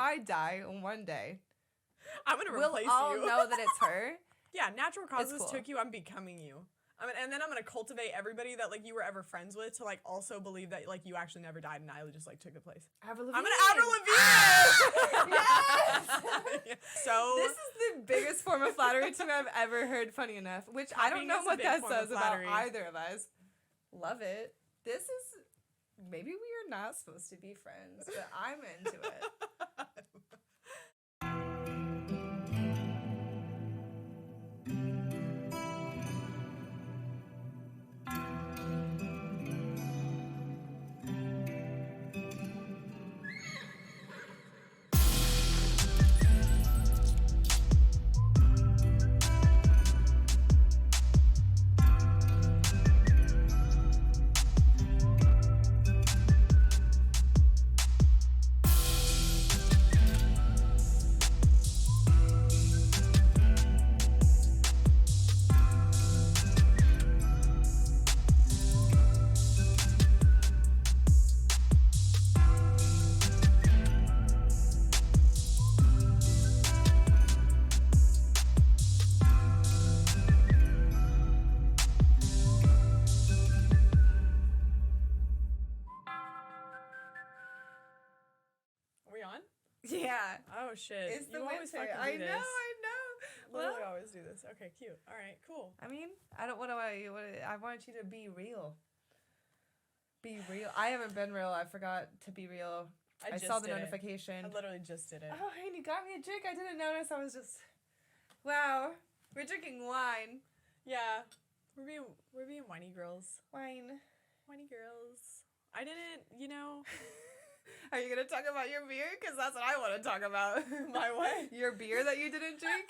I die one day, I'm going to we'll replace you. all know that it's her. Yeah, natural causes cool. took you. I'm becoming you. And then I'm going to cultivate everybody that, like, you were ever friends with to, like, also believe that, like, you actually never died and I just, like, took the place. Avril Lavigne. I'm going to Avril Lavigne! Yes! So... This is the biggest form of flattery to me I've ever heard, funny enough, which I don't know what that says about either of us. Love it. This is... Maybe we are not supposed to be friends, but I'm into it. Yeah. Oh, shit. It's the you always winter. fucking I do know, this. I know. Literally Well, always do this. Okay, cute. All right, cool. I mean, I don't want to. I want you to be real. Be real. I haven't been real. I forgot to be real. I saw the notification. I literally just did it. Oh, and you got me a drink. I didn't notice. I was just. Wow. We're drinking wine. Yeah. We're being whiny girls. Wine. Whiny girls. I didn't, you know. Are you going to talk about your beer? Because that's what I want to talk about. My what? Your beer that you didn't drink?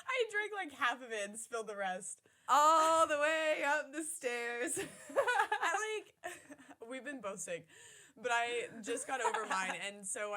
I drank like half of it and spilled the rest. All the way up the stairs. We've been both sick, but I just got over mine, and so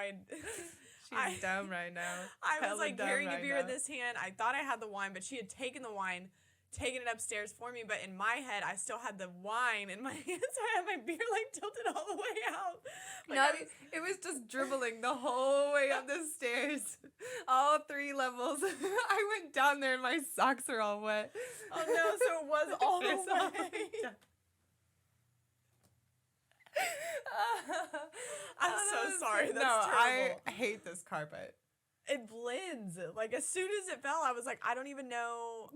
She's dumb right now. I was like carrying a beer in this. this hand. I thought I had the wine, but she had taken the wine, taken it upstairs for me, but in my head, I still had the wine in my hand, so I had my beer like tilted all the way out. Like, it was just dribbling the whole way up the stairs. All 3 levels. I went down there and my socks are all wet. Oh no, so it was all the way. I'm so sorry. That's terrible. I hate this carpet. It blends. Like as soon as it fell, I was like, I don't even know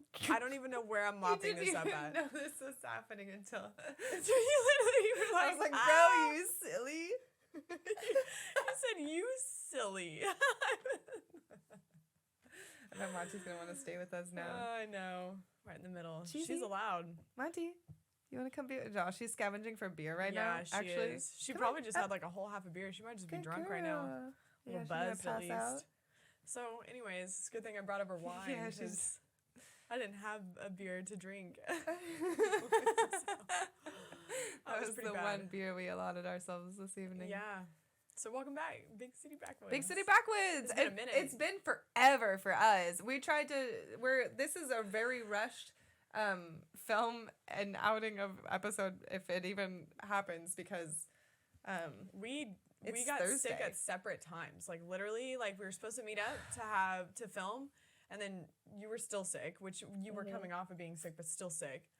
where I'm mopping this up at. You didn't even know this was happening until. So you literally were like, I was like, bro, you silly. You said you silly. I bet Monty's gonna want to stay with us now. I know. Right in the middle. Cheesy. She's allowed. Monty, you want to come be? No, she's scavenging for beer right now. Yeah, she is. She probably just had like a whole half a beer. She might just be drunk right now. A little buzzed at least. Out. So, anyways, it's a good thing I brought up her wine. Yeah, she's. I didn't have a beer to drink. That was the one beer we allotted ourselves this evening. Yeah. So welcome back, Big City Backwoods. Big City Backwoods. It's been a minute. It's been forever for us. We tried to. This is a very rushed film and outing of episode, if it even happens, because we got Thursday. sick at separate times. Like literally, like we were supposed to meet up to film, and then you were still sick, which you were coming off of being sick, but still sick.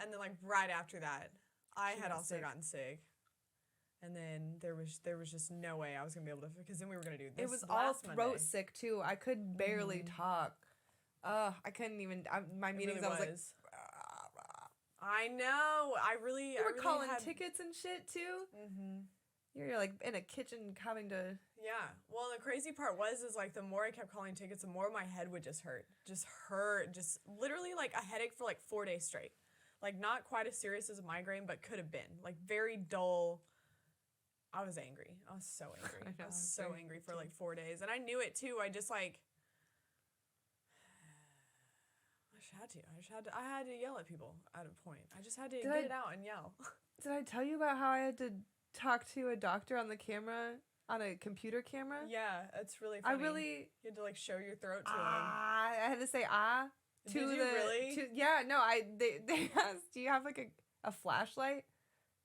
And then like right after that, I had also gotten sick. And then there was just no way I was gonna be able to, because then we were gonna do this. It was all throat sick too. I could barely talk. I couldn't even. My meetings, really I was like. I know. You were calling tickets and shit too. Mm-hmm. You're like in a kitchen having to. Yeah. Well, the crazy part is like the more I kept calling tickets, the more my head would just hurt. Just literally like a headache for like 4 days straight. Like not quite as serious as a migraine, but could have been. Like very dull. I was angry. I was so angry. I was so angry for like 4 days. And I knew it too. I just like, I had to yell at people at a point. I just had to get it out and yell. Did I tell you about how I had to talk to a doctor on the camera, on a computer camera? Yeah, it's really funny. You had to like show your throat to them. I had to say Did you really? Yeah, no, they asked, do you have like a flashlight?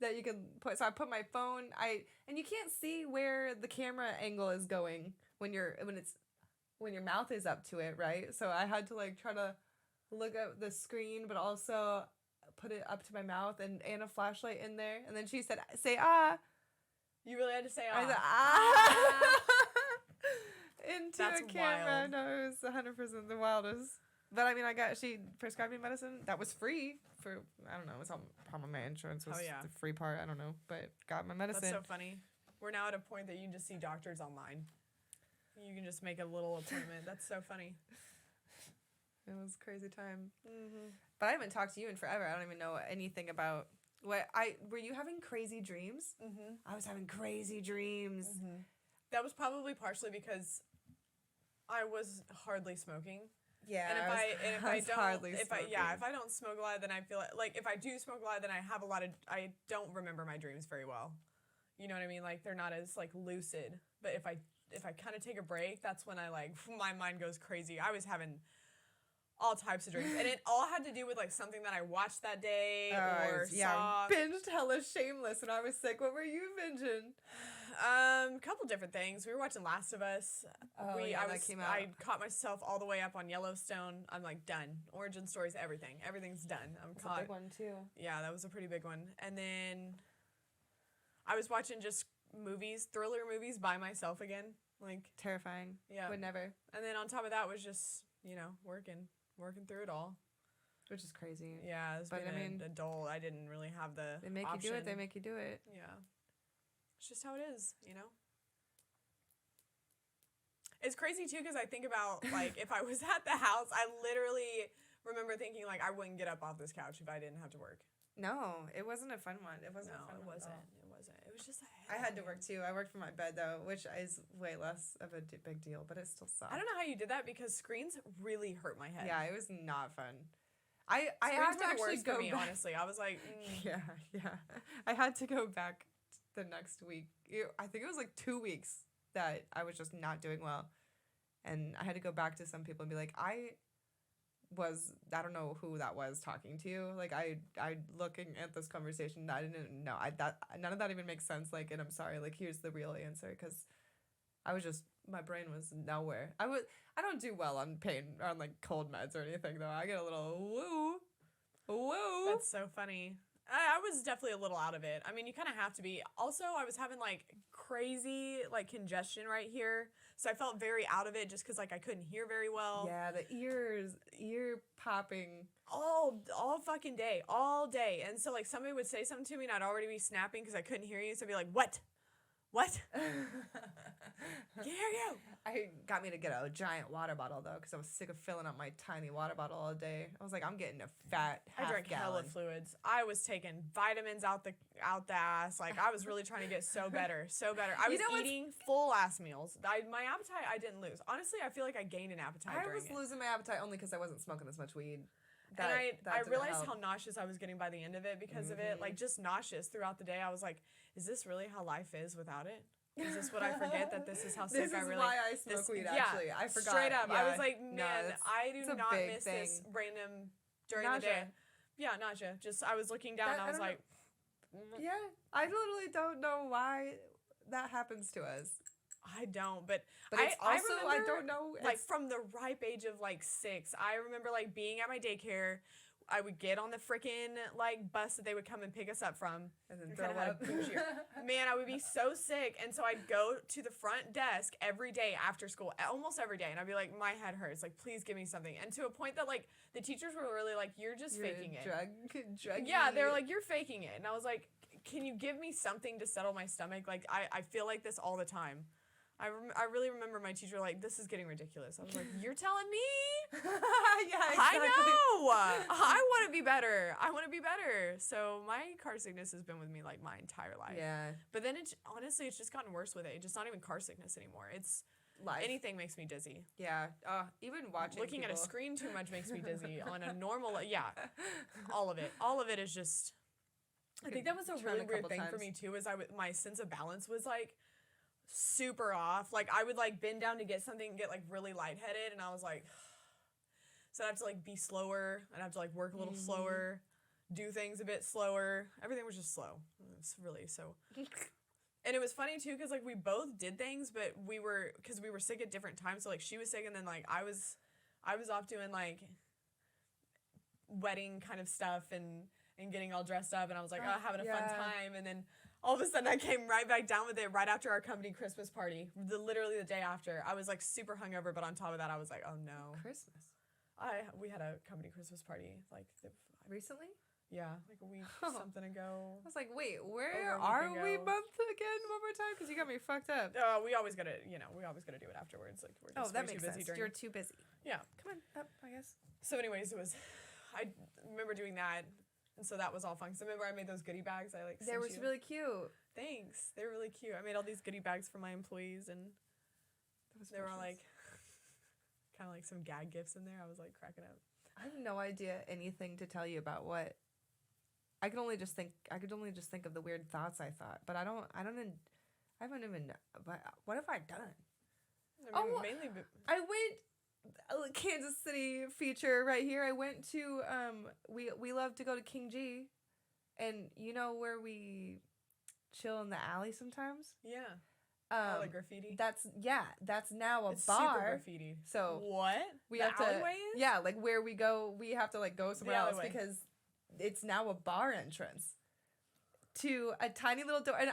that you can put. So I put my phone. And you can't see where the camera angle is going when your mouth is up to it, right? So I had to like try to look at the screen, but also put it up to my mouth and a flashlight in there. And then she said, "Say ah." You really had to say ah. I said ah. Into That's a camera. wild. No, it was 100% the wildest. But I mean, she prescribed me medicine that was free for, I don't know, it was probably my insurance was the free part. I don't know, but got my medicine. That's so funny. We're now at a point that you can just see doctors online. You can just make a little appointment. That's so funny. It was a crazy time. Mm-hmm. But I haven't talked to you in forever. I don't even know anything about were you having crazy dreams? Mm-hmm. I was having crazy dreams. Mm-hmm. That was probably partially because I was hardly smoking. Yeah. And if I don't smoke a lot, then I feel like if I do smoke a lot, then I don't remember my dreams very well. You know what I mean? Like they're not as like lucid. But if I kind of take a break, that's when my mind goes crazy. I was having all types of dreams, and it all had to do with like something that I watched that day saw. Binged hella Shameless when I was sick. What were you binging? A couple different things. We were watching Last of Us. That came out. I caught myself all the way up on Yellowstone. I'm like done. Origin stories, everything. Everything's done. That's a big one too. Yeah, that was a pretty big one. And then I was watching just thriller movies by myself again. Like terrifying. Yeah. Would never. And then on top of that was just, working through it all. Which is crazy. Yeah, an adult, I didn't really have the They make option. you do it, they make you do it. Yeah. It's just how it is, It's crazy, too, because I think about, like, if I was at the house, I literally remember thinking, like, I wouldn't get up off this couch if I didn't have to work. No, it wasn't a fun one. It wasn't a fun one. It wasn't. It was just I had to work, too. I worked from my bed, though, which is way less of a big deal, but it still sucked. I don't know how you did that because screens really hurt my head. Yeah, it was not fun. I had to actually go for me, back. Honestly. I was like, Yeah. I had to go back the next week. I think it was like 2 weeks that I was just not doing well. And I had to go back to some people and be like, I don't know who that was talking to you. Like, I looking at this conversation, I didn't know. None of that even makes sense. Like, and I'm sorry. Like, here's the real answer. Because I was just, my brain was nowhere. I don't do well on pain, on, like, cold meds or anything, though. I get a little woo. That's so funny. I was definitely a little out of it. I mean, you kind of have to be. Also, I was having, like, crazy, like, congestion right here. So I felt very out of it just because, like, I couldn't hear very well. Yeah, the ear popping. All fucking day. All day. And so, like, somebody would say something to me and I'd already be snapping because I couldn't hear you. So I'd be like, what? Can't hear you. Got me to get a giant water bottle, though, because I was sick of filling up my tiny water bottle all day. I was like, I'm getting a fat half I drank gallon. hella fluids. I was taking vitamins out the ass. Like, I was really trying to get so better. I was eating full-ass meals. My appetite, I didn't lose. Honestly, I feel like I gained an appetite I was losing my appetite only because I wasn't smoking as much weed. And I realized how nauseous I was getting by the end of it because of it. Like, just nauseous throughout the day. I was like, is this really how life is without it? Is this what I forget, that this is how sick I really... This is why I smoke weed, actually. I forgot. Straight up. Yeah. I was like, man, I do not miss this random during the day. Yeah, nausea. Just, I was looking down and I was like... Yeah. I literally don't know why that happens to us. I don't, but it's also, I don't know... Like, from the ripe age of, like, 6, I remember, like, being at my daycare... I would get on the freaking, like, bus that they would come and pick us up from. And then throw up. Man, I would be so sick. And so I'd go to the front desk every day after school, almost every day. And I'd be like, my head hurts. Like, please give me something. And to a point that, like, the teachers were really like, you're just faking it. Druggy. Yeah, they were like, you're faking it. And I was like, can you give me something to settle my stomach? Like, I feel like this all the time. I really remember my teacher like, this is getting ridiculous. I was like, you're telling me? Yeah, exactly. I know. I want to be better. So my car sickness has been with me like my entire life. Yeah. But then honestly, it's just gotten worse with it. It's just not even car sickness anymore. It's life. Anything makes me dizzy. Yeah. Even watching Looking at a screen too much makes me dizzy. On a normal, all of it. All of it is just. I think that was a really weird thing for me too. Is my sense of balance was like super off. Like I would like bend down to get something and get like really lightheaded, and I was like, so I'd have to like be slower. I'd have to like work a little slower do things a bit slower. Everything was just slow. It's really so. And it was funny too, because like we both did things, but we were sick at different times. So like she was sick, and then like I was off doing like wedding kind of stuff and getting all dressed up, and I was like having a fun time, and then all of a sudden I came right back down with it right after our company Christmas party. Literally the day after, I was like super hungover, but on top of that, I was like, oh no, Christmas. We had a company Christmas party like recently. Yeah, like a week something ago. I was like, wait, where are we month again one more time? Because you got me fucked up. We always gotta do it afterwards. Like we're just that makes sense. You're too busy. Yeah. Come on up, I guess. So anyways, I remember doing that, and so that was all fun. Because I remember I made those goodie bags. They were really cute. Thanks. They were really cute. I made all these goodie bags for my employees, and they were all like kind of like some gag gifts in there. I was like cracking up. I have no idea anything to tell you about what. I could only just think of the weird thoughts I thought, but I haven't even. What have I done? I mean, mainly. I went Kansas City feature right here. I went to we love to go to King G, and you know where we chill in the alley sometimes. Yeah. Like graffiti. That's now it's bar. Super graffiti. So what? We the have alleyway to. is? Yeah, like where we go, we have to like go somewhere else because it's now a bar entrance to a tiny little door, and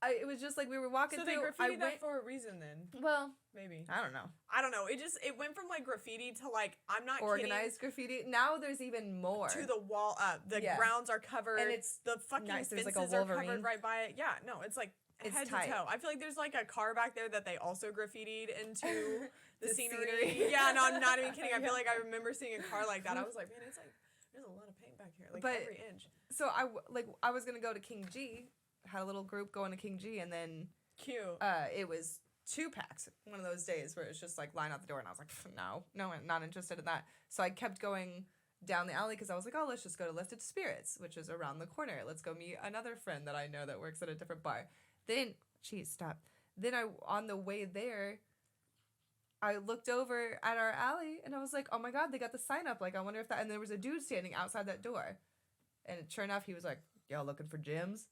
it was just like we were walking through. So they graffitied that for a reason then. Well, maybe. I don't know. It went from like graffiti to like, I'm not organized kidding, graffiti. Now there's even more. to the wall up. The grounds are covered. And it's the fucking fences like are covered right by it. Yeah, no, it's like head tight. To toe. I feel like there's like a car back there that they also graffitied into the scenery. Yeah, no, I'm not even kidding. I feel like I remember seeing a car like that. I was like, man, it's like there's a lot of paint back here, like every inch. So I was gonna go to King G, had a little group going to King G, and then cute. It was 2 packs. One of those days where it's just like line out the door, and I was like, no, I'm not interested in that. So I kept going down the alley because I was like, oh, let's just go to Lifted Spirits, which is around the corner. Let's go meet another friend that I know that works at a different bar. Then, stop. Then on the way there, I looked over at our alley, and I was like, oh my God, they got the sign up. Like, I wonder if that, and there was a dude standing outside that door. And sure enough, he was like, y'all looking for gyms?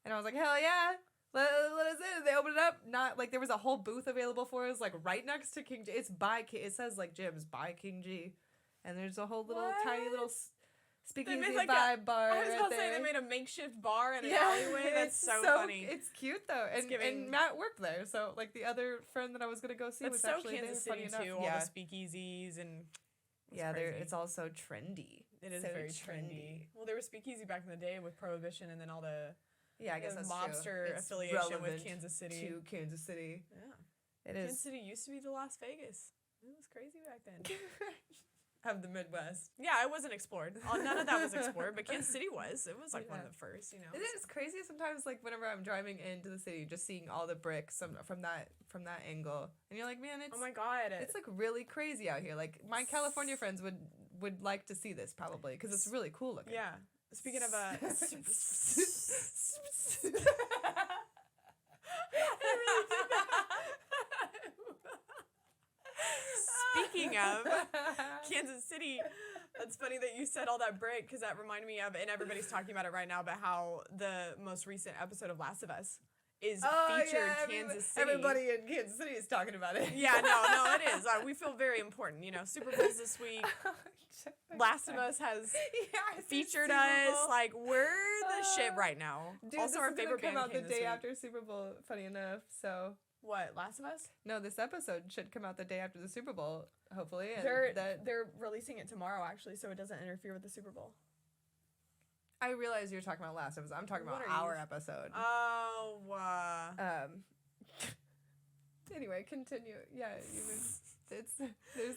And I was like, hell yeah, let us in. And they opened it up. Not, like, there was a whole booth available for us, like, right next to King G. It says, like, gyms by King G. And there's a whole little, tiny little speakeasy like vibe bar. I was about to say they made a makeshift bar in an alleyway. That's so funny. It's cute though, and Matt worked there, so like the other friend that I was gonna go see was actually Kansas there. City too. All the speakeasies and it's also trendy. It is very trendy. Well, there was speakeasy back in the day with Prohibition, and then all the I guess that's mobster true. affiliation with Kansas City. To Kansas City. Yeah, Kansas City used to be the Las Vegas. It was crazy back then. Of the Midwest. Yeah, it wasn't explored. None of that was explored, but Kansas City was. It was like one of the first, you know. It is crazy sometimes, like whenever I'm driving into the city, just seeing all the bricks from that angle, and you're like, man, it's oh my God, it's like really crazy out here. Like my California friends would like to see this probably because it's really cool looking. Yeah. Speaking of Speaking of Kansas City, that's funny that you said all that brick because that reminded me of, and everybody's talking about it right now, about how the most recent episode of Last of Us is featured Kansas City. Everybody in Kansas City is talking about it. Yeah, no, it is. We feel very important. You know, Super Bowl's this week. Last of Us has featured us. Like, we're the shit right now. Dude, also, our favorite band come out the day after Super Bowl. Funny enough, so. What, Last of Us? No, this episode should come out the day after the Super Bowl, hopefully. And they're releasing it tomorrow, actually, so it doesn't interfere with the Super Bowl. I realize you're talking about Last of Us. I'm talking about our episode. Oh, Anyway, continue. Yeah, there's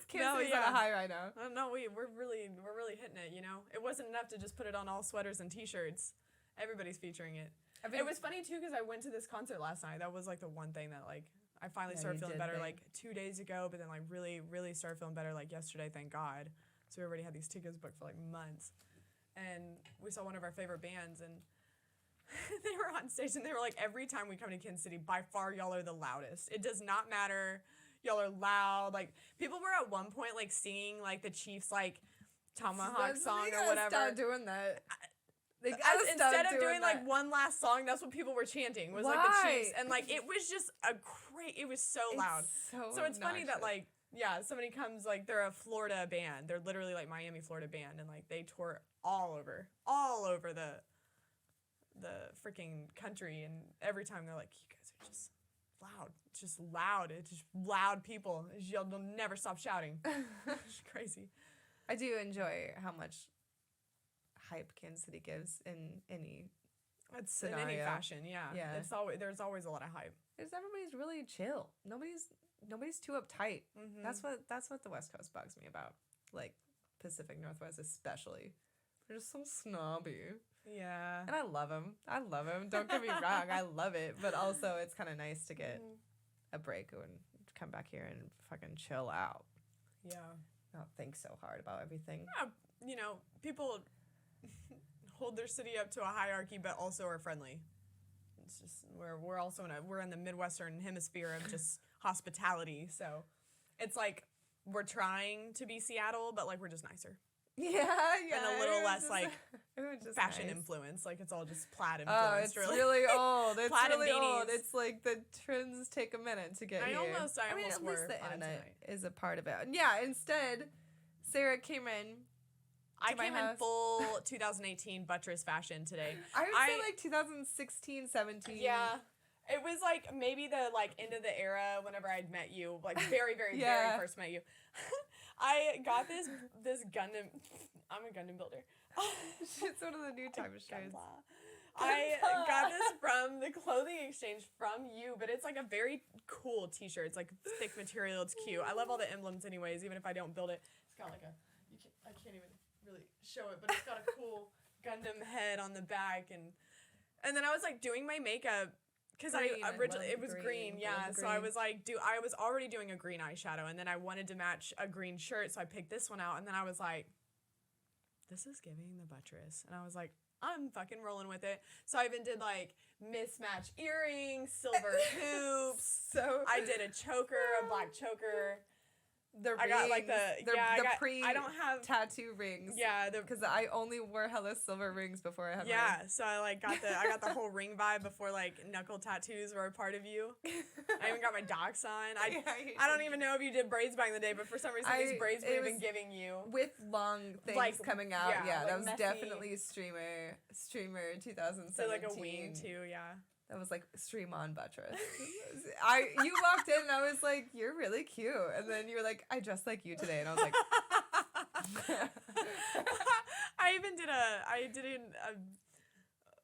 Kansas City's on a high right now. No, we're really hitting it. You know, it wasn't enough to just put it on all sweaters and T-shirts. Everybody's featuring it. It was funny too because I went to this concert last night. That was like the one thing that like I finally started feeling better like 2 days ago, but then like really started feeling better like yesterday. Thank God. So we already had these tickets booked for like months, and we saw one of our favorite bands, and they were on stage, and they were like, every time we come to Kansas City, by far y'all are the loudest. It does not matter. Y'all are loud. Like people were at one point like singing like the Chiefs like Tomahawk song or whatever. Stop doing that. Instead of doing like one last song, that's what people were chanting was like the Chiefs, and like it was just it was so loud. So it's funny that like somebody comes like they're a Florida band, they're literally like Miami, Florida band, and like they tour all over the freaking country, and every time they're like, you guys are just loud. It's just loud. It's just loud people. You'll never stop shouting. It's crazy. I do enjoy how much hype Kansas City gives in any scenario. In any fashion, yeah. There's always a lot of hype. Because everybody's really chill. Nobody's too uptight. Mm-hmm. That's what the West Coast bugs me about. Like Pacific Northwest especially. They're just so snobby. Yeah. And I love them. Don't get me wrong. I love it. But also it's kind of nice to get a break and come back here and fucking chill out. Yeah. Not think so hard about everything. Yeah, people hold their city up to a hierarchy, but also are friendly. It's just we're also we're in the Midwestern hemisphere of just hospitality, so it's like we're trying to be Seattle, but like we're just nicer. Yeah. And a little less like fashion influence. Like it's all just plaid influence. Oh, it's really old. It's plaid really and old. It's like the trends take a minute to get here. I almost at least the internet tonight. is a part of it. Yeah. Instead, Sarah came in. I came in full 2018 buttress fashion today. I would say like 2016, 17. Yeah. It was like maybe the like end of the era whenever I'd met you, like very, very, very first met you. I got this Gundam. I'm a Gundam builder. It's one of the new time shows. I got this from the clothing exchange from you, but it's like a very cool t-shirt. It's like thick material. It's cute. I love all the emblems anyways, even if I don't build it. It's got like I can't even really show it, but it's got a cool Gundam head on the back, and then I was like doing my makeup. Because I originally it was green, yeah. So I was like, I was already doing a green eyeshadow, and then I wanted to match a green shirt, so I picked this one out, and then I was like, this is giving the buttress, and I was like, I'm fucking rolling with it. So I even did like mismatched earrings, silver hoops. So I did a choker, a black choker. I got like I don't have tattoo rings. Yeah, because I only wore hella silver rings before I had. So I like got the whole ring vibe before like knuckle tattoos were a part of you. I even got my docs on. I don't even know if you did braids back in the day, but for some reason these braids were even giving you with long things coming out. Yeah, that was messy. Definitely streamer 2017. So like a wing too, yeah. That was like stream on buttress. You walked in and I was like, you're really cute. And then you were like, I dressed like you today. And I was like, I did a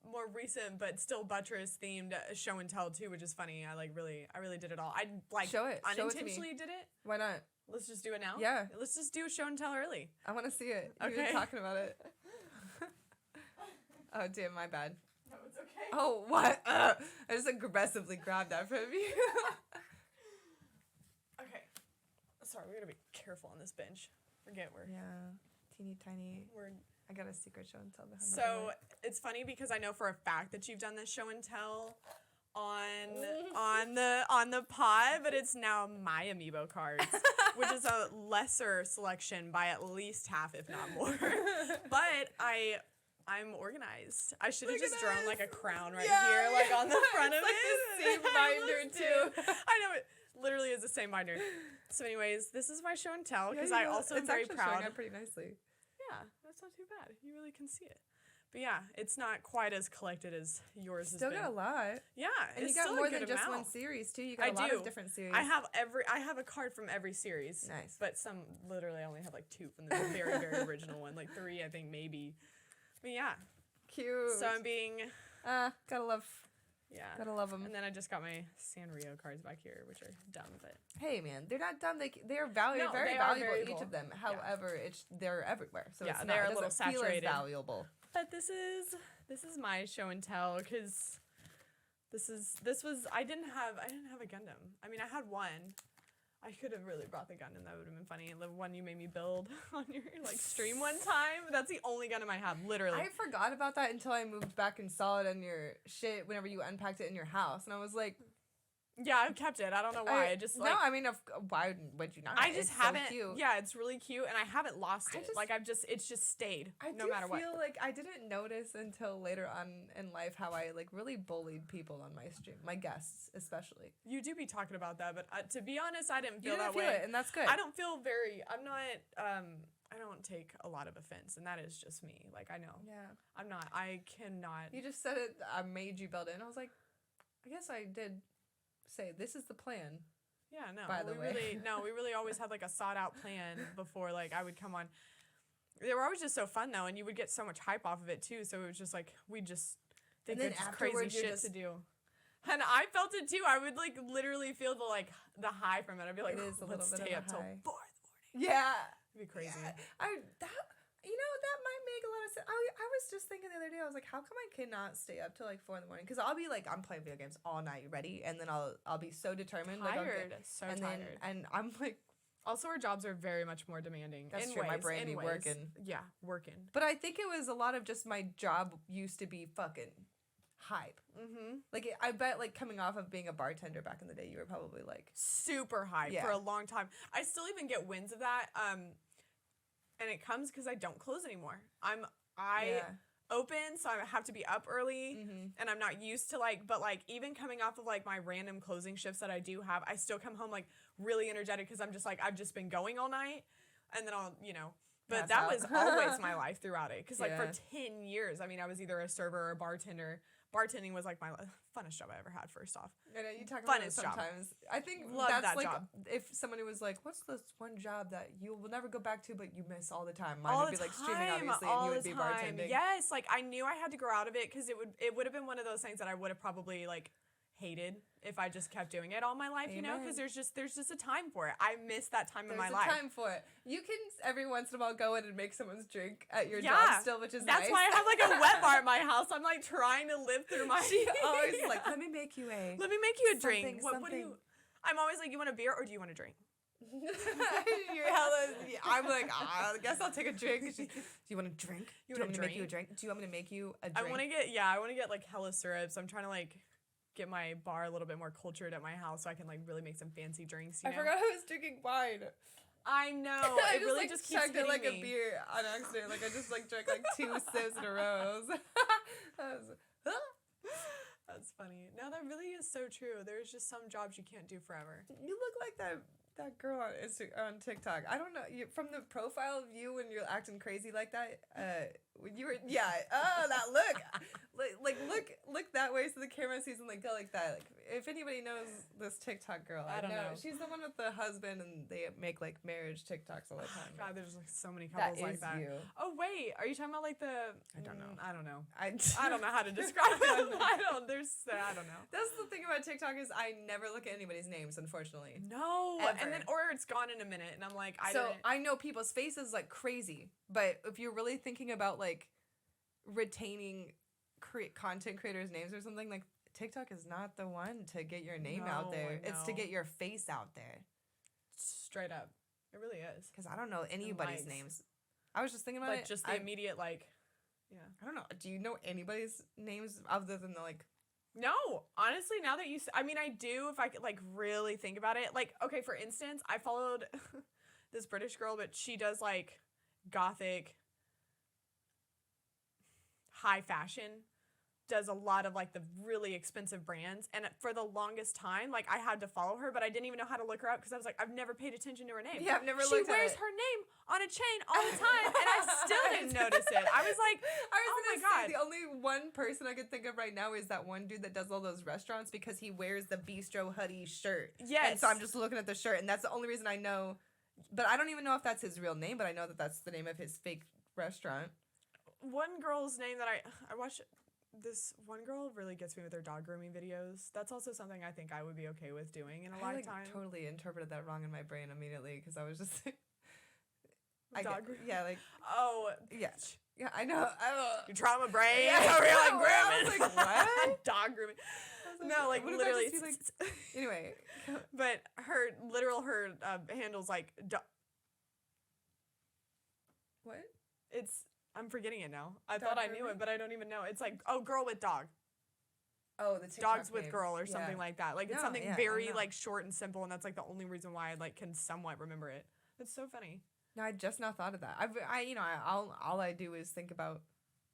more recent but still buttress themed show and tell too, which is funny. I really did it all. I like unintentionally did it. Why not? Let's just do it now. Yeah. Let's just do a show and tell early. I want to see it. Okay. You were talking about it. Oh damn, my bad. No, it's okay. Oh, what? I just aggressively grabbed that from you. Okay. Sorry, we gotta be careful on this bench. Forget we're teeny tiny. I got a secret show and tell behind. So it's funny because I know for a fact that you've done this show and tell on the pod, but it's now my amiibo cards, which is a lesser selection by at least half, if not more. But I'm organized. I should have just drawn like a crown right here, like on the front of like it. The same binder too. I know it literally is the same binder. So, anyways, this is my show and tell because I also am very proud. Showing up pretty nicely. Yeah, that's not too bad. You really can see it. But yeah, it's not quite as collected as yours has been. Still got a lot. Yeah, and you got more than just one series too. You got a lot of different series. I have a card from every series. Nice. But some literally I only have like 2 from the very, very original one. Like 3, I think maybe. But yeah. Cute. So I'm being... gotta love... Yeah. Gotta love them. And then I just got my Sanrio cards back here, which are dumb, but... Hey, man, they're not dumb. They're valuable, very valuable, each of them. However, they're everywhere. So it's they're a little saturated. Feel as valuable. But this is my show and tell, because I didn't have a Gundam. I mean, I had one. I could have really brought the Gundam. That would have been funny. The one you made me build on your stream one time. That's the only Gundam I have, literally. I forgot about that until I moved back and saw it on your shit whenever you unpacked it in your house. And I was like, Yeah, I've kept it. I don't know why. No, I mean, why would you not? I just it's haven't. So cute. Yeah, it's really cute, and I haven't lost it. It's just stayed. No matter what. I feel like I didn't notice until later on in life how I like really bullied people on my stream, my guests especially. You do be talking about that, but to be honest, I didn't feel you didn't that feel way. It, and that's good. I don't feel very. I'm not. I don't take a lot of offense, and that is just me. Like I know. Yeah. I'm not. I cannot. You just said it. I made you build it, and I was like, I guess I did. Say this is the plan. Yeah, no. By the way, we really always had like a thought out plan before like I would come on. They were always just so fun though, and you would get so much hype off of it too. So it was just like we just think it's crazy shit to do. And I felt it too. I would like literally feel the high from it. I'd be like, let's stay up till 4 in the morning. Yeah, it'd be crazy. Yeah. That might make a lot of sense. I was just thinking the other day, I was like, how come I cannot stay up till like 4 in the morning? Because I'll be like, I'm playing video games all night, ready, and then I'll be so determined, tired, tired, and I'm like. Also, our jobs are very much more demanding. That's true. My brain be working. Yeah, working. But I think it was a lot of just my job used to be fucking hype. Mm-hmm. Like I bet, like coming off of being a bartender back in the day, you were probably like super hype for a long time. I still even get wins of that. And it comes because I don't close anymore. I open, so I have to be up early, and I'm not used to but even coming off of like my random closing shifts that I do have, I still come home like really energetic because I'm just like I've just been going all night, and then I'll But that was always my life throughout it because for 10 years, I mean, I was either a server or a bartender. Bartending was like my funnest job I ever had. First off, I know you talk about it sometimes. Job. I think that's that like job. If somebody was like, "What's this one job that you will never go back to, but you miss all the time?" Mine would be like streaming, obviously, and you would be bartending. Yes, like I knew I had to grow out of it because it would have been one of those things that I would have probably like hated if I just kept doing it all my life. Amen. You know, because there's just a time for it. I miss that time in my life. There's a time for it. You can every once in a while go in and make someone's drink at your job still, which is nice. That's why I have like a wet bar at my house. I'm like trying to live through my. She always like, let me make you a drink. What do you? I'm always like, you want a beer or do you want a drink? You're hella. I'm like, I guess I'll take a drink. Do you want a drink? Do you want me to make you a drink? Do you want me to make you a drink? I want to get like hella syrups. I'm trying to like get my bar a little bit more cultured at my house so I can like really make some fancy drinks. You know? I forgot I was drinking wine. I know. It really just keeps hitting it like me. A beer on accident. Like I just like drank like 2 sips in a row. That's funny. No, that really is so true. There's just some jobs you can't do forever. You look like that girl on TikTok. I don't know. From the profile of you when you're acting crazy like that, when you were that look. Look that way so the camera sees and like go like that. Like if anybody knows this TikTok girl, I don't know. She's the one with the husband and they make like marriage TikToks all the time. God, there's like so many couples like that. You. Oh wait, are you talking about like the? I don't know. I don't know. I don't know how to describe it. I don't know. That's the thing about TikTok is I never look at anybody's names, unfortunately. No, ever. And then or it's gone in a minute, and I'm like, I know people's faces like crazy, but if you're really thinking about like retaining content creators' names or something, like TikTok is not the one to get your name out there. It's to get your face out there. Straight up, it really is. Because I don't know anybody's names. I was just thinking about it. Just the immediate like, yeah. I don't know. Do you know anybody's names other than the like? No, honestly, now that I mean, I do if I could like really think about it. Like, okay, for instance, I followed this British girl, but she does like gothic, high fashion, does a lot of like the really expensive brands, and for the longest time, like I had to follow her, but I didn't even know how to look her up because I was like, I've never paid attention to her name. Yeah, I've never looked at it. She wears her name on a chain all the time, and I still didn't notice it. I was like, oh my God. The only one person I could think of right now is that one dude that does all those restaurants because he wears the bistro hoodie shirt. Yes. And so I'm just looking at the shirt, and that's the only reason I know. But I don't even know if that's his real name, but I know that that's the name of his fake restaurant. One girl's name that I watched. This one girl really gets me with her dog grooming videos. That's also something I think I would be okay with doing in a lifetime. I totally interpreted that wrong in my brain immediately because I was just like, yeah, I know. Your trauma brain. Yeah, you're like grooming. I was like, what? Dog grooming. No, like literally. Anyway, but her handle's like. What? I'm forgetting it now. I thought I knew it, but I don't even know. It's like, girl with dog. Oh, the TikTok Dogs with names. Girl or something like that. Like, it's something very, like, short and simple, and that's, like, the only reason why I, like, can somewhat remember it. It's so funny. No, I just now thought of that. All I do is think about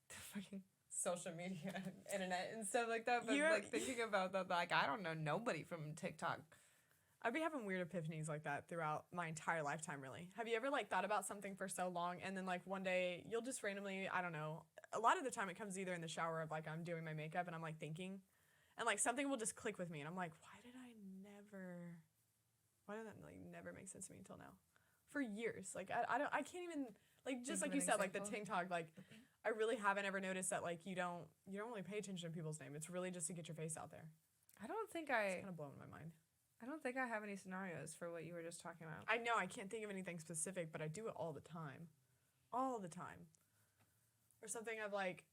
the fucking social media and internet and stuff like that, but, like, thinking about that, like, I don't know nobody from TikTok. I'd be having weird epiphanies like that throughout my entire lifetime, really. Have you ever, like, thought about something for so long, and then, like, one day you'll just randomly, I don't know, a lot of the time it comes either in the shower of, like, I'm doing my makeup and I'm, like, thinking, and, like, something will just click with me, and I'm like, why did that, like, never make sense to me until now? For years. Like, I can't even, like, just like you said, like, the TikTok, like, I really haven't ever noticed that, like, you don't really pay attention to people's name. It's really just to get your face out there. It's kind of blowing my mind. I don't think I have any scenarios for what you were just talking about. I know, I can't think of anything specific, but I do it all the time. All the time. Or something I've, like,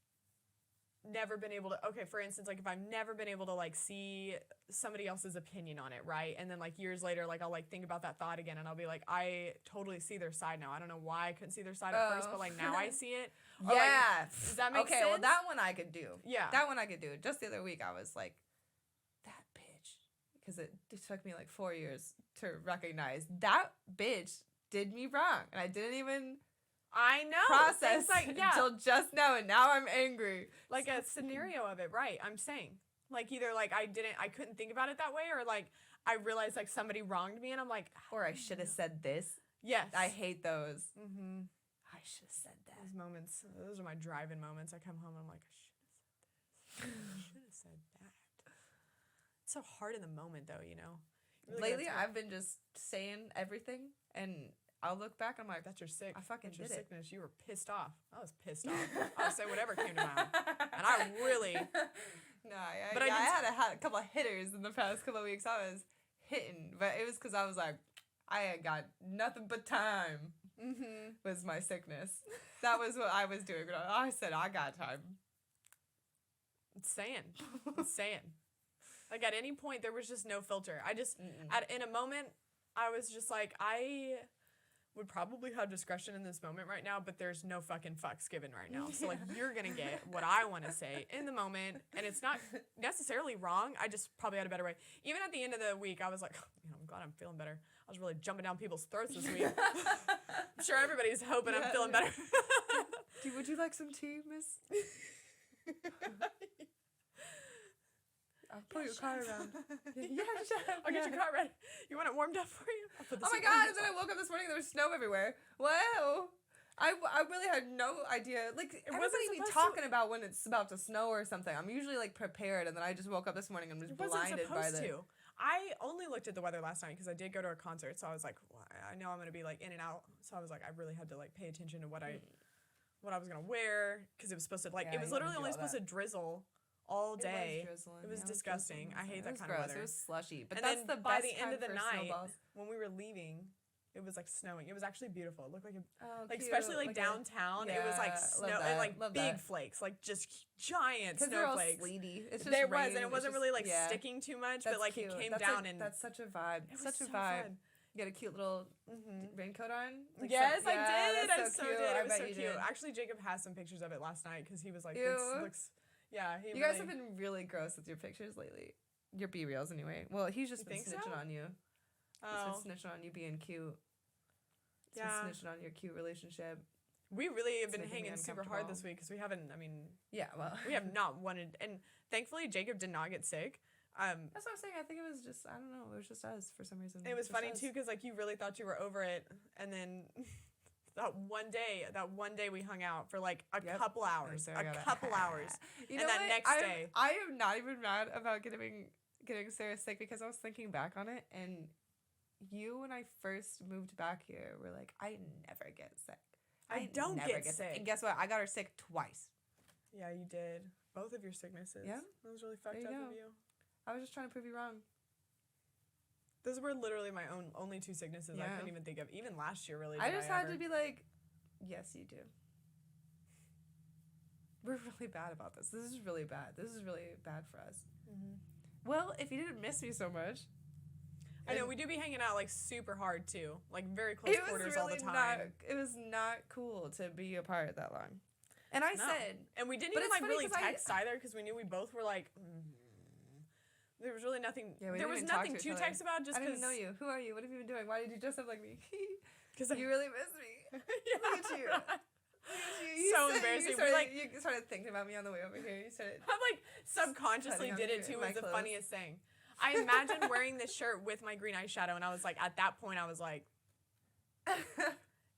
never been able to, okay, for instance, like, if I've never been able to, like, see somebody else's opinion on it, right? And then, like, years later, like, I'll, like, think about that thought again, and I'll be like, I totally see their side now. I don't know why I couldn't see their side at first, but, like, now I see it. Or, yeah. Like, does that make sense? Okay, well, that one I could do. Yeah. That one I could do. Just the other week, I was like, that bitch. Because it took me, like, 4 years to recognize that bitch did me wrong. And I didn't even... I know. Process like, yeah. until just now, and now I'm angry. Like a scenario of it, right? I'm saying, like, either like I couldn't think about it that way, or like I realized like somebody wronged me, and I'm like, or I should have said this. Yes, I hate those. Mm-hmm. I should have said that. Those moments, those are my drive-in moments. I come home and I'm like, I should have said that. It's so hard in the moment, though, you know. Really lately, I've been just saying everything and. I'll look back and I'm like, that's your sick. I fucking did it. Sickness. You were pissed off. I was pissed off. I would say whatever came to mind. And I really... No, I had a couple of hitters in the past couple of weeks. I was hitting, but it was because I was like, I had got nothing but time. Mm-hmm. Was my sickness. That was what I was doing. I said, I got time. It's saying. Like, at any point, there was just no filter. I just, in a moment, I was just like, I... would probably have discretion in this moment right now, but there's no fucking fucks given right now. So, like, you're gonna get what I want to say in the moment, and it's not necessarily wrong. I just probably had a better way. Even at the end of the week, I was like, I'm glad I'm feeling better. I was really jumping down people's throats this week. I'm sure everybody's hoping I'm feeling better. Would you like some tea, miss? I'll pull your car around. Yeah, chef. I'll get your car ready. You want it warmed up for you? Oh my god, and then I woke up this morning and there was snow everywhere. Wow. I really had no idea. Like, everybody be talking about when it's about to snow or something. I'm usually, like, prepared, and then I just woke up this morning and was blinded by the... I only looked at the weather last night because I did go to a concert, so I was like, well, I know I'm going to be, like, in and out. So I was like, I really had to, like, pay attention to what I was going to wear, because it was supposed to, like, it was literally only supposed to drizzle all day. It was disgusting. I hate that kind of weather. It was slushy. But and that's then the by best the end of the night, snowballs. when we were leaving, it was like snowing. It was actually beautiful. It looked like like cute. especially like downtown. It was like snow and like big flakes, like just giant snowflakes. They're all sleety. It's just there rain. was, and it wasn't really like sticking too much, but like cute. it came down and that's such a vibe. It was such a so vibe. fun. You got a cute little raincoat on? Like yes, I did. I so cute. did. It was so you cute. did. Actually, Jacob has some pictures of it last night because he was like, Ew. this looks... Yeah, you guys have been really gross with your pictures lately. Your B-reels, anyway. Well, he's just been snitching on you. He's been snitching on you being cute. He's been snitching on your cute relationship. We really have been hanging super hard this week because we haven't, yeah, well. we have not wanted, and thankfully Jacob did not get sick. That's what I'm saying. I think it was just, I don't know, it was just us for some reason. It was funny too because like you really thought you were over it, and then that one day we hung out for like a couple hours, so hours. You and know that what? next day, I am not even mad about getting Sarah sick because I was thinking back on it, and you, when I first moved back here, were like, I never get sick. I don't get sick. And guess what? I got her sick twice. Yeah, you did. Both of your sicknesses. Yeah. That was really fucked up of you. I was just trying to prove you wrong. Those were literally my only two sicknesses I couldn't even think of. Even last year, really. I just had to be like, yes, you do. We're really bad about this. This is really bad. This is really bad for us. Mm-hmm. Well, if you didn't miss me so much. I know, we do be hanging out, like, super hard, too. Like, very close quarters all the time. It was not cool to be apart that long. And I said... And we didn't even, like, really text either because we knew we both were, like... There was really nothing. Yeah, there was nothing to text about. Just I don't even know you. Who are you? What have you been doing? Why did you dress up like me? Because you really miss me. Yeah, Look at you. right. You So embarrassing. You started thinking about me on the way over here. You started. I like subconsciously did it too. Was the funniest thing. I imagined wearing this shirt with my green eyeshadow, and I was like, at that point, I was like,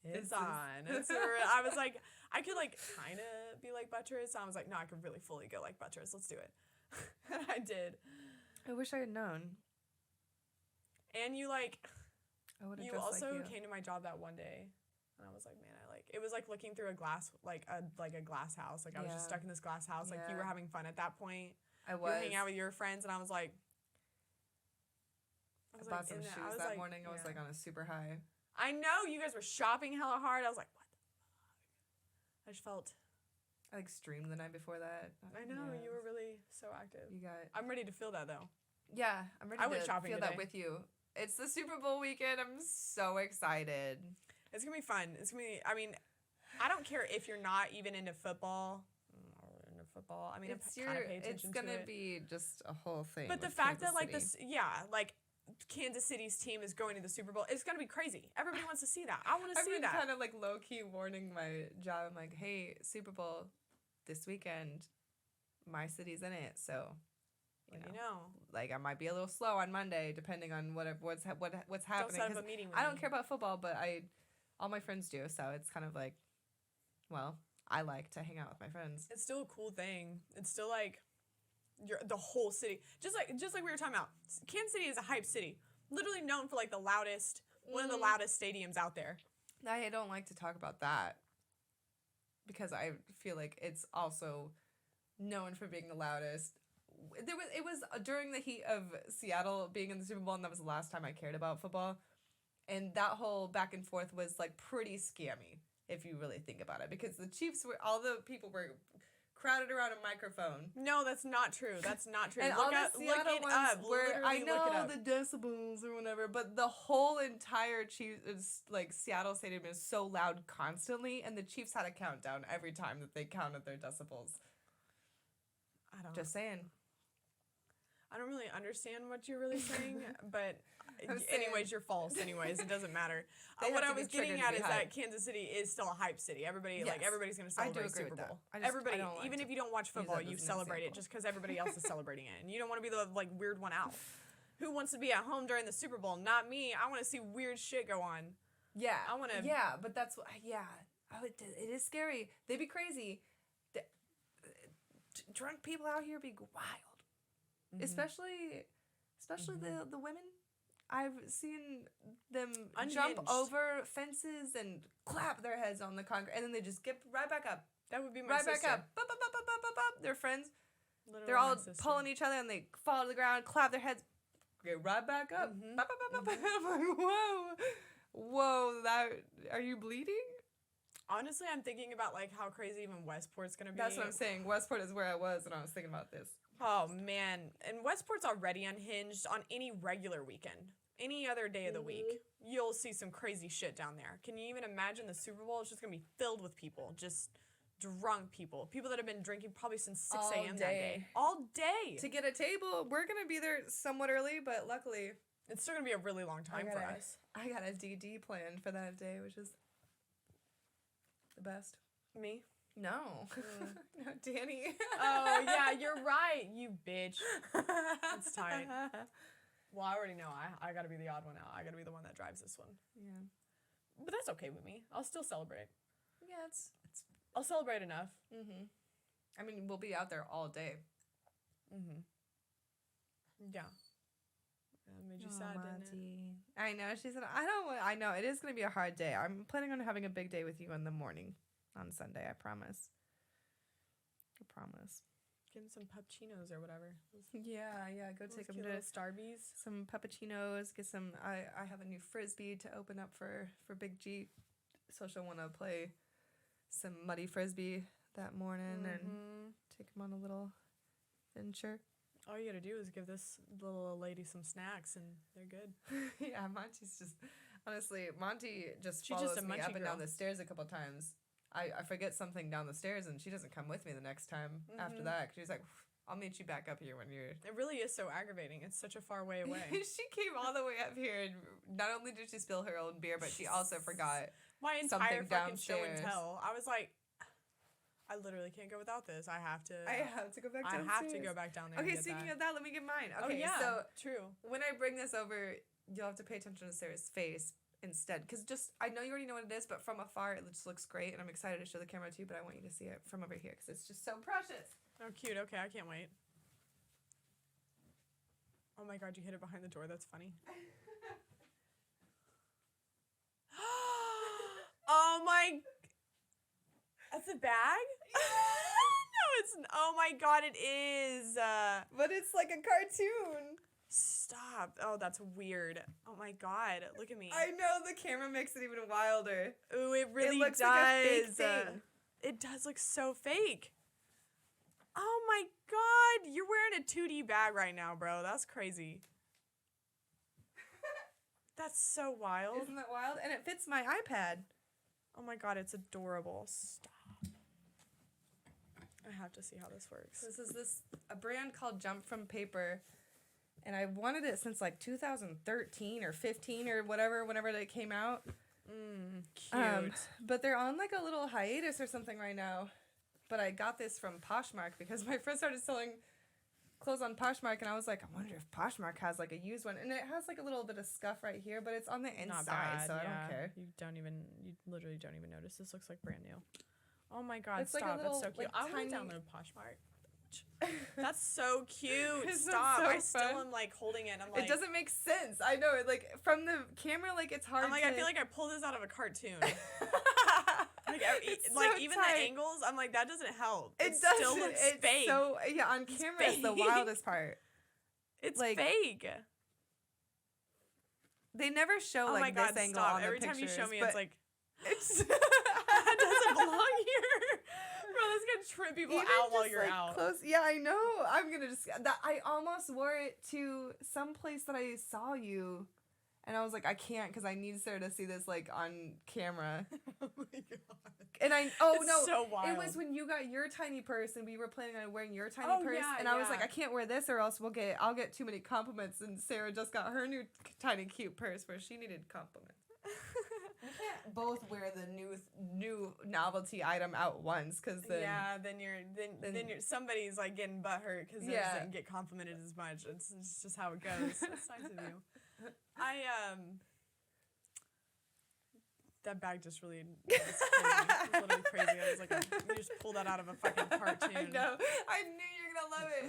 it's on. I was like, I could like kind of be like Buttress. I was like, no, I could really fully go like Buttress. Let's do it. And I did. I wish I had known. And you like, you also came to my job that one day. And I was like, man, it was like looking through a glass, like a glass house. Like I was just stuck in this glass house. Like you were having fun at that point. I was. You were hanging out with your friends, and I was like, I bought some shoes that morning. I was like on a super high. I know you guys were shopping hella hard. I was like, what the fuck? I just felt. I like streamed the night before that. I know you were really so active. I'm ready to feel that though. Yeah, I'm ready to feel that with you. It's the Super Bowl weekend. I'm so excited. It's gonna be fun. It's gonna be. I mean, I don't care if you're not even into football. I mean, I kind of pay attention to it. It's gonna be just a whole thing. But the fact that like this, like Kansas City's team is going to the Super Bowl, it's gonna be crazy. Everybody wants to see that. I want to see that. I've been kind of like low key warning my job. I'm like, hey, Super Bowl this weekend, my city's in it, so. You know, like I might be a little slow on Monday, depending on what's happening. Don't set up a meeting with I don't care about football, but all my friends do, so it's kind of like, well, I like to hang out with my friends. It's still a cool thing. It's still like, the whole city, just like we were talking about. Kansas City is a hype city, literally known for like the loudest, one of the loudest stadiums out there. I don't like to talk about that because I feel like it's also known for being the loudest. It was during the heat of Seattle being in the Super Bowl, and that was the last time I cared about football. And that whole back and forth was like pretty scammy if you really think about it, because the Chiefs all the people were crowded around a microphone. No, that's not true. That's not true. And all the Seattle ones where I know the decibels or whatever, but the whole entire Chiefs like Seattle stadium is so loud constantly, and the Chiefs had a countdown every time that they counted their decibels. I don't. Just saying. I don't really understand what you're really saying, but anyways, you're false. Anyways, it doesn't matter. What I was getting at is that Kansas City is still a hype city. Everybody, everybody's going to celebrate Super Bowl. Everybody, even if you don't watch football, you celebrate it just because everybody else is celebrating it, and you don't want to be the like weird one out. Who wants to be at home during the Super Bowl? Not me. I want to see weird shit go on. Yeah, I want to. Yeah, but that's what. Yeah, it is scary. They be crazy. Drunk people out here be wild. Mm-hmm. Especially the women. I've seen them jump over fences and clap their heads on the concrete, and then they just get right back up. That would be my sister. Right back up. Bop, bop, bop, bop, bop, bop. They're friends. Literally they're all pulling each other, and they fall to the ground, clap their heads, get right back up. Mm-hmm. Bop, bop, bop, bop. I'm like, whoa, are you bleeding? Honestly, I'm thinking about like how crazy even Westport's gonna be. That's what I'm saying. Westport is where I was when I was thinking about this. Oh man, and Westport's already unhinged on any regular weekend. Any other day of the week, you'll see some crazy shit down there. Can you even imagine the Super Bowl? It's just gonna be filled with people, just drunk people that have been drinking probably since 6 a.m. that day. All day. To get a table, we're gonna be there somewhat early, but luckily it's still gonna be a really long time for us. I got a DD planned for that day, which is the best. Me? No. No, Danny. Oh, yeah, you're right, you bitch. It's tight. Well, I already know. I gotta be the odd one out. I gotta be the one that drives this one. Yeah. But that's okay with me. I'll still celebrate. Yeah, I'll celebrate enough. Mm-hmm. I mean, we'll be out there all day. Mm-hmm. Yeah. That made you sad, Monty. didn't it? I know. She said, I know. It is going to be a hard day. I'm planning on having a big day with you in the morning on Sunday. I promise. Get him some puppuccinos or whatever. Yeah. Go take him to Starbucks. Some puppuccinos. Get some. I have a new frisbee to open up for Big G, so she'll want to play some muddy frisbee that morning and take him on a little adventure. All you gotta do is give this little lady some snacks and they're good. Yeah, Monty's just honestly, Monty just follows me up and down the stairs a couple times. I forget something down the stairs and she doesn't come with me the next time after that. She's like, I'll meet you back up here when you're... It really is so aggravating. It's such a far way away. She came all the way up here, and not only did she spill her own beer, but she also forgot my entire something fucking show and downstairs. tell. I was like, I literally can't go without this. I have to go back downstairs. I have to go back down there. Okay, speaking of that, let me get mine. Okay, yeah, so true. When I bring this over, you'll have to pay attention to Sarah's face instead, because I know you already know what it is, but from afar it just looks great, and I'm excited to show the camera to you, but I want you to see it from over here because it's just so precious. Oh, cute. Okay, I can't wait. Oh my god, you hid it behind the door. That's funny. Oh my... That's a bag? No, it's... Oh my god, it is. But it's like a cartoon. Stop. Oh, that's weird. Oh my god, look at me. I know, the camera makes it even wilder. Ooh, it really looks does. like a fake thing. It does look so fake. Oh my god, you're wearing a 2D bag right now, bro. That's crazy. That's so wild. Isn't that wild? And it fits my iPad. Oh my god, it's adorable. Stop. I have to see how this works. This is a brand called Jump From Paper, and I wanted it since like 2013 or 15 or whatever, whenever it came out. Cute. But they're on like a little hiatus or something right now. But I got this from Poshmark because my friend started selling clothes on Poshmark, and I was like, I wonder if Poshmark has like a used one, and it has like a little bit of scuff right here, but it's on the inside, Not bad, so yeah. I don't care. You literally don't even notice. This looks like brand new. Oh my god, It's like stop. a little, That's so cute. like, I want to tiny... download Poshmark. That's so cute. Isn't Stop. so I still fun? am like holding it. I'm like, It doesn't make sense. I know. Like from the camera, like it's hard. I'm like, to... I feel like I pulled this out of a cartoon. Like, It's like so even tight. the angles, I'm like, that doesn't help. It still looks it's fake. So yeah, on camera it's the fake. wildest part. It's like, fake. They never show Oh like my god, this angle stop. on Every the time you pictures, show me, but it's like, it's that doesn't belong here. Bro, this is gonna trip people even out while just, you're like, out. Close. Yeah, I know. I'm gonna just that. I almost wore it to some place that I saw you, and I was like, I can't because I need Sarah to see this like on camera. Oh my god. And It's so wild. it was when you got your tiny purse and we were planning on wearing your tiny Oh, purse, yeah, and I was like, yeah. I can't wear this or else I'll get too many compliments. And Sarah just got her new tiny cute purse where she needed compliments. We can't both wear the new novelty item at once because then then you're somebody's like getting butthurt because they didn't get complimented as much. It's just how it goes. That's nice of you. That bag just really it's literally crazy. I was like, you just pulled that out of a fucking cartoon. I know. I knew you were gonna love it.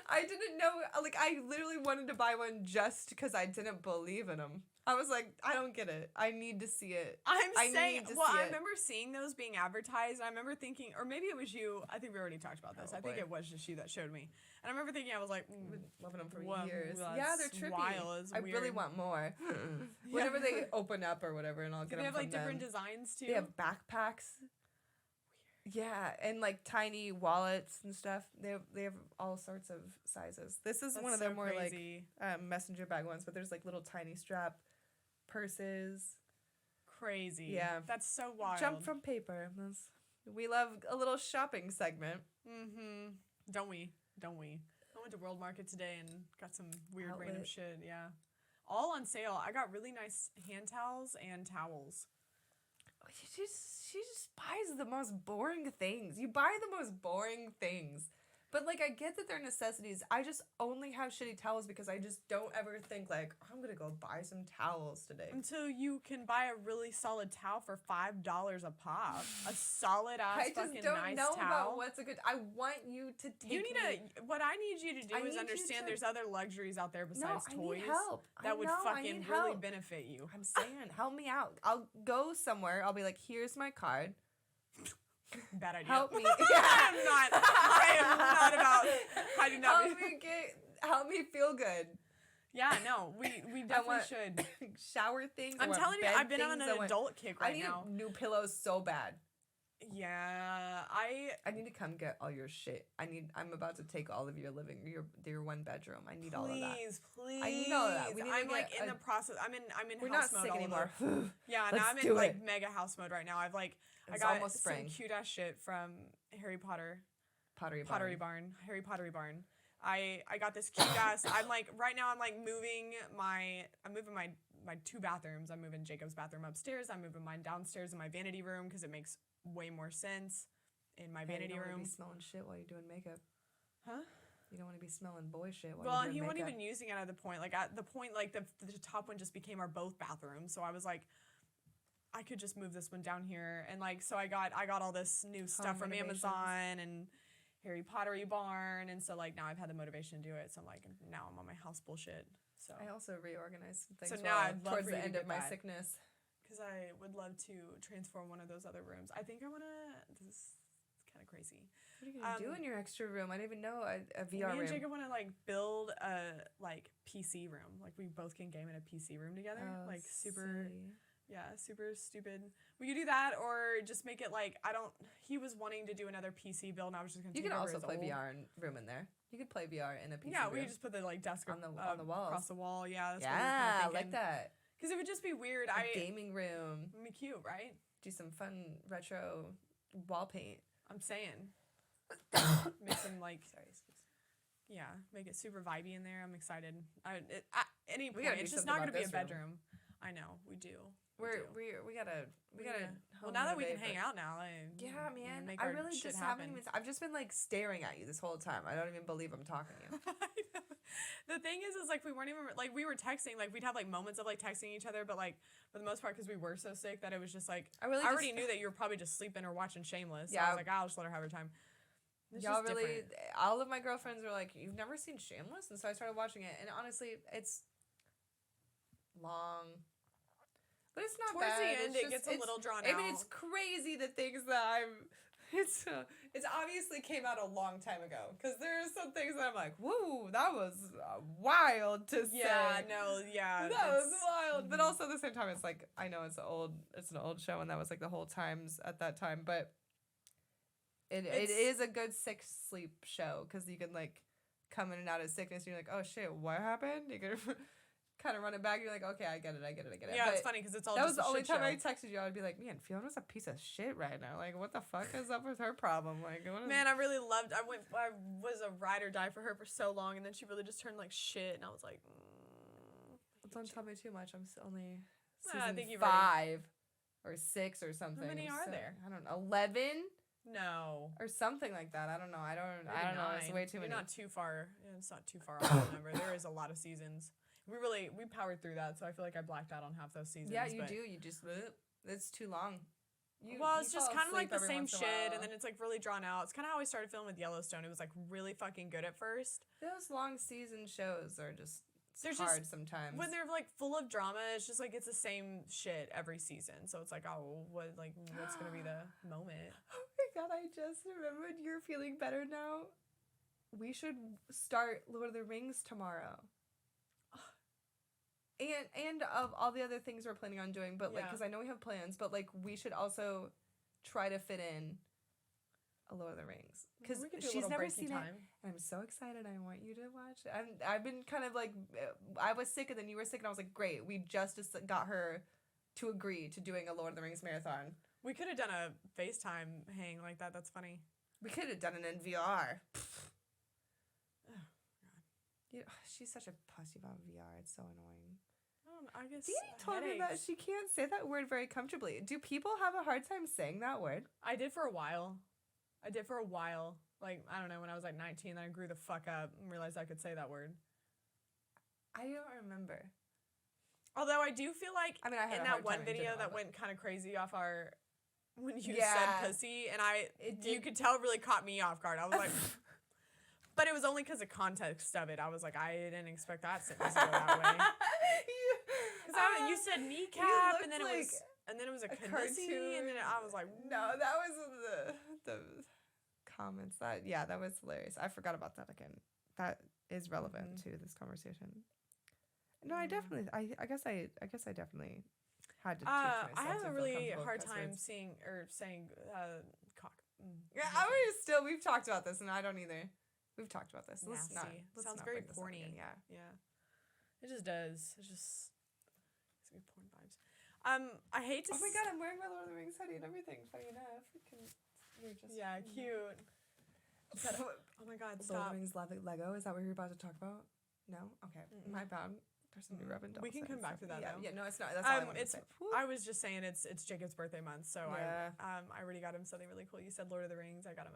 I didn't know. Like, I literally wanted to buy one just because I didn't believe in them. I was like, I don't get it. I need to see it. I I remember seeing those being advertised, and I remember thinking, or maybe it was you. I think we already talked about this. I think it was just you that showed me. And I remember thinking, I was like, loving them for Whoa, years. that's Yeah, they're trippy. wild. It's I really weird. want more. Whenever they open up or whatever, and I'll get Do them they have from like different them. designs too? They have backpacks. Yeah, and like tiny wallets and stuff. They have all sorts of sizes. This is one of the more crazy. like messenger bag ones, but there's like little tiny strap purses. Crazy. Yeah. That's so wild. Jump From Paper. We love a little shopping segment. Mm-hmm. Don't we? I went to World Market today and got some weird Outlet. random shit. Yeah. All on sale. I got really nice hand towels and towels. She just buys the most boring things. You buy the most boring things. But, like, I get that they're necessities. I just only have shitty towels because I just don't ever think, like, I'm going to go buy some towels today. Until you can buy a really solid towel for $5 a pop. A solid ass fucking I just don't nice know towel. about what's a good... I want you to take You need what I need you to do I is need you understand to- there's other luxuries out there besides I toys need help. that would I fucking need really help. benefit you. I'm saying, help me out. I'll go somewhere. I'll be like, here's my card. Bad idea. Help me. I am not about. I do not. Help me feel good. Yeah, no, we definitely should. Shower things. I'm telling you, I've been on an adult kick right I need now. new pillows so bad. Yeah, I need to come get all your shit. I'm about to take all of your your one bedroom. I need all of that. Please. I need all of that. We need to I'm get like in the process. I'm in We're house not mode sick all anymore. over. Yeah, now I'm in like mega house mode right now. I It's got almost spring. some cute ass shit from Harry Potter. Pottery Barn. Harry Pottery Barn. I got this cute ass. I'm like right now. I'm like moving my 2 bathrooms. I'm moving Jacob's bathroom upstairs. I'm moving mine downstairs in my vanity room because it makes way more sense in my vanity you don't room. Want to be smelling shit while you're doing makeup. Huh? You don't want to be smelling boy shit while well, you're doing makeup. Well, he makeup. wasn't even using it at the point. Like at the point, like the top one just became our both bathrooms. So I was like, I could just move this one down here, and like so I got all this new stuff from Amazon and Harry Pottery Barn, and so like now I've had the motivation to do it. So I'm like now I'm on my house bullshit. So I also reorganized some things. So now I'd love towards for you the end to of my that. sickness. Because I would love to transform one of those other rooms. I think I want to. This is kind of crazy. What are you gonna do in your extra room? I didn't even know a VR room. Me and Jacob want to like build a like PC room. Like we both can game in a PC room together. Oh, like super. silly. Yeah, super stupid. We could do that, or just make it like He was wanting to do another PC build, and I was just gonna. You can also play VR room in there. You could play VR in a PC. Yeah, room. we could just put the like desk on the walls. across the wall. Yeah, that's yeah, what I we were like that. Because it would just be weird. A gaming room. It'd be cute, right? Do some fun retro wall paint. I'm saying. Make some like. Sorry, excuse me. Yeah, make it super vibey in there. I'm excited. At any point, it's just not gonna be a bedroom. I know we do. We gotta. Well, now that we can hang out now, yeah, man. I really just haven't even. I've just been like staring at you this whole time. I don't even believe I'm talking to you. The thing is like we weren't even like we were texting. Like we'd have like moments of like texting each other, but like for the most part, because we were so sick that it was just like I already knew that you were probably just sleeping or watching Shameless. Yeah, so I was like, I'll just let her have her time. Y'all really, all of my girlfriends were like, "You've never seen Shameless?" And so I started watching it, and honestly, it's long. But it's not Towards bad. the end, it gets a little drawn out. I mean, it's crazy the things that It's obviously came out a long time ago because there are some things that I'm like, whoa, that was wild to say. Yeah, no, yeah. That was wild. But also at the same time, it's like, I know it's an old show and that was like the whole times at that time, but it is a good sick sleep show because you can like come in and out of sickness and you're like, oh shit, what happened? You can kind of run it back. You're like, okay, I get it. Yeah, but it's funny because it's all that just was the only time show. I texted you. I would be like, man, Fiona's a piece of shit right now. Like, what the fuck is up with her problem? Like, man, I really loved. I was a ride or die for her for so long, and then she really just turned like shit, and I was like, don't tell me too much. I'm only I think 5 or 6 or something. How many are there? I don't know. 11. No. Or something like that. I don't know. I don't know. It's way too many. You're not too far. It's not too far off the number. There is a lot of seasons. We powered through that, so I feel like I blacked out on half those seasons. Yeah, you do. You just it's too long. It's just kind of like the same shit, and then it's like really drawn out. It's kind of how I started filming with Yellowstone. It was like really fucking good at first. Those long season shows are just hard sometimes. When they're like full of drama, it's just like it's the same shit every season. So it's like, oh, what's gonna be the moment? Oh my god, I just remembered. You're feeling better now. We should start Lord of the Rings tomorrow. And of all the other things we're planning on doing, but like, because I know we have plans, but like, we should also try to fit in a Lord of the Rings because she's never seen it. And I'm so excited. I want you to watch it. I've been kind of like, I was sick and then you were sick, and I was like, great. We just got her to agree to doing a Lord of the Rings marathon. We could have done a FaceTime hang like that. That's funny. We could have done it in VR. Yeah, she's such a pussy about VR. It's so annoying. I guess Dee told me that she can't say that word very comfortably. Do people have a hard time saying that word? I did for a while. Like, I don't know, when I was like 19, then I grew the fuck up and realized I could say that word. I don't remember. Although I do feel like I had in that one video that went kind of crazy off our... When you said pussy, and you could tell it really caught me off guard. I was like... But it was only because of context of it. I was like, I didn't expect that sentence to go that way. Because you said kneecap, and then it was a cartoon, and then I was like, no, that was the comments. That was hilarious. I forgot about that again. That is relevant to this conversation. No, I definitely. I guess I definitely had to. Teach myself I have a really hard time words. saying cock. Yeah, we've talked about this, and I don't either. We've talked about this. Let's sounds very porny. Yeah. It just does. It's just good porn vibes. I hate to. Oh my god! I'm wearing my Lord of the Rings hoodie and everything. Funny enough, you're just cute. Oh my God, Lord of stop. the Rings Lego. Is that what you're about to talk about? No? Okay. My bad. There's some new rubbing dolls. We can come back to that though. Yeah, no, it's not. That's all I wanted to say. I was just saying it's Jacob's birthday month, so I already got him something really cool. You said Lord of the Rings. I got him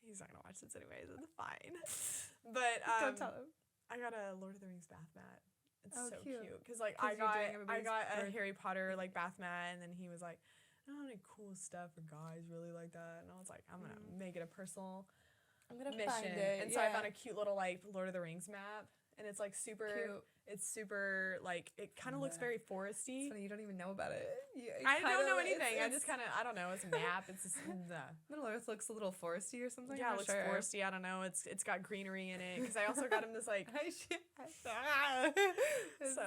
he's not gonna watch this anyways. It's fine. But don't tell him. I got a Lord of the Rings bath mat. It's so cute. Because like I got a Harry Potter like bath mat, and then he was like, I don't have any cool stuff for guys really like that. And I was like, I'm gonna make it a personal mission. Find it. And so I found a cute little like Lord of the Rings map, and it's like super cute. It's super like it kind of looks very foresty. It's funny, you don't even know about it. I don't know anything. I just kind of I don't know. It's a map. It's just Middle Earth looks a little foresty or something. Yeah, it looks foresty. I don't know. It's got greenery in it because I also got him this like. So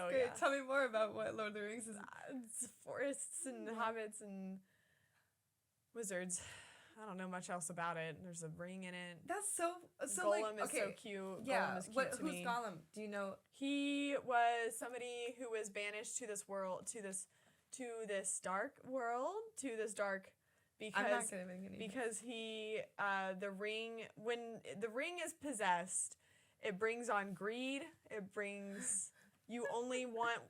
great. Yeah. Tell me more about what Lord of the Rings is. It's forests and hobbits and wizards. I don't know much else about it. There's a ring in it. That's so Gollum is so cute. Yeah. Gollum is cute to who's me. Gollum? Do you know? He was somebody who was banished to this world, to this dark world, to this dark because he the ring when the ring is possessed, it brings on greed. It brings you only want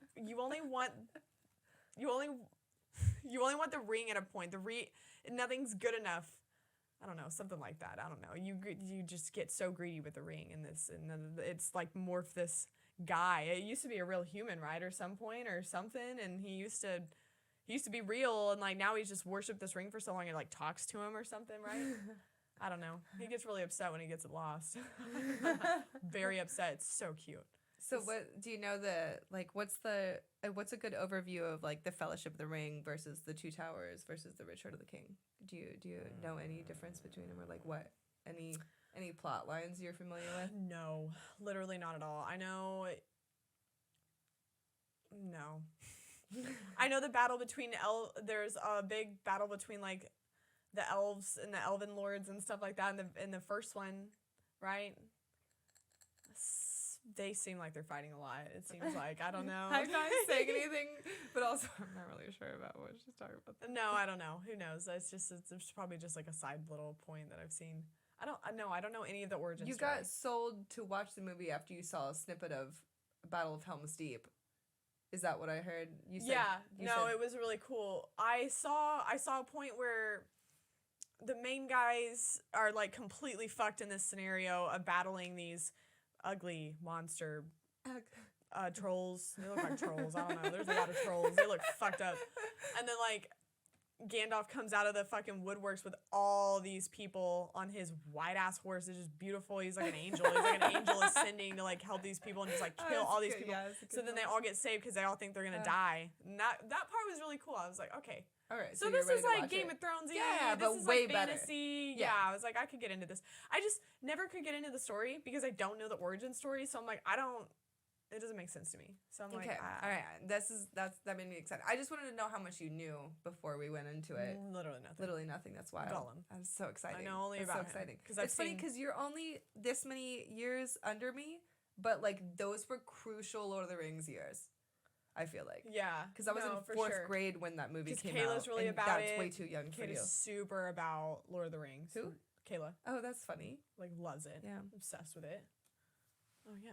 the ring at a point. Nothing's good enough. I don't know, something like that. I don't know. You just get so greedy with the ring and then it's like morph this guy. It used to be a real human, right, or some point or something, and he used to be real, and like now he's just worshipped this ring for so long it like talks to him or something, right? I don't know. He gets really upset when he gets it lost. Very upset. It's so cute. So what do you know what's a good overview of like the Fellowship of the Ring versus the Two Towers versus the Return of the King? Do you know any difference between them, or like what any plot lines you're familiar with? No, literally not at all. I know the battle between there's a big battle between like the elves and the elven lords and stuff like that in the first one, right? They seem like they're fighting a lot. It seems like, I don't know. I'm not saying anything, but also I'm not really sure about what she's talking about. No, I don't know. Who knows? It's probably just like a side little point that I've seen. I don't know any of the origin story. You got sold to watch the movie after you saw a snippet of Battle of Helm's Deep. Is that what I heard? You said, it was really cool. I saw a point where the main guys are like completely fucked in this scenario of battling these ugly monster trolls. They look like trolls. I don't know. There's a lot of trolls. They look fucked up. And then like Gandalf comes out of the fucking woodworks with all these people on his white ass horse. It's just beautiful. He's like an angel. He's like an angel ascending to like help these people and just like kill all these people. Yeah, so then they all get saved because they all think they're gonna die. And that part was really cool. I was like, okay. All right, so this is like Game of Thrones. Yeah, this but is way like fantasy. Yeah, I was like, I could get into this. I just never could get into the story because I don't know the origin story. So I'm like, it doesn't make sense to me. So I'm like, all right, that made me excited. I just wanted to know how much you knew before we went into it. Literally nothing. That's wild. Gollum. I'm so excited. I know only about him. So exciting. It's funny because you're only this many years under me, but like those were crucial Lord of the Rings years. I feel like. Yeah. Because I was in fourth grade when that movie came Kayla's out. really about that's it. Way too young for you. Kayla's super about Lord of the Rings. Who? Kayla. Oh, that's funny. Like loves it. Yeah. Obsessed with it. Oh yeah.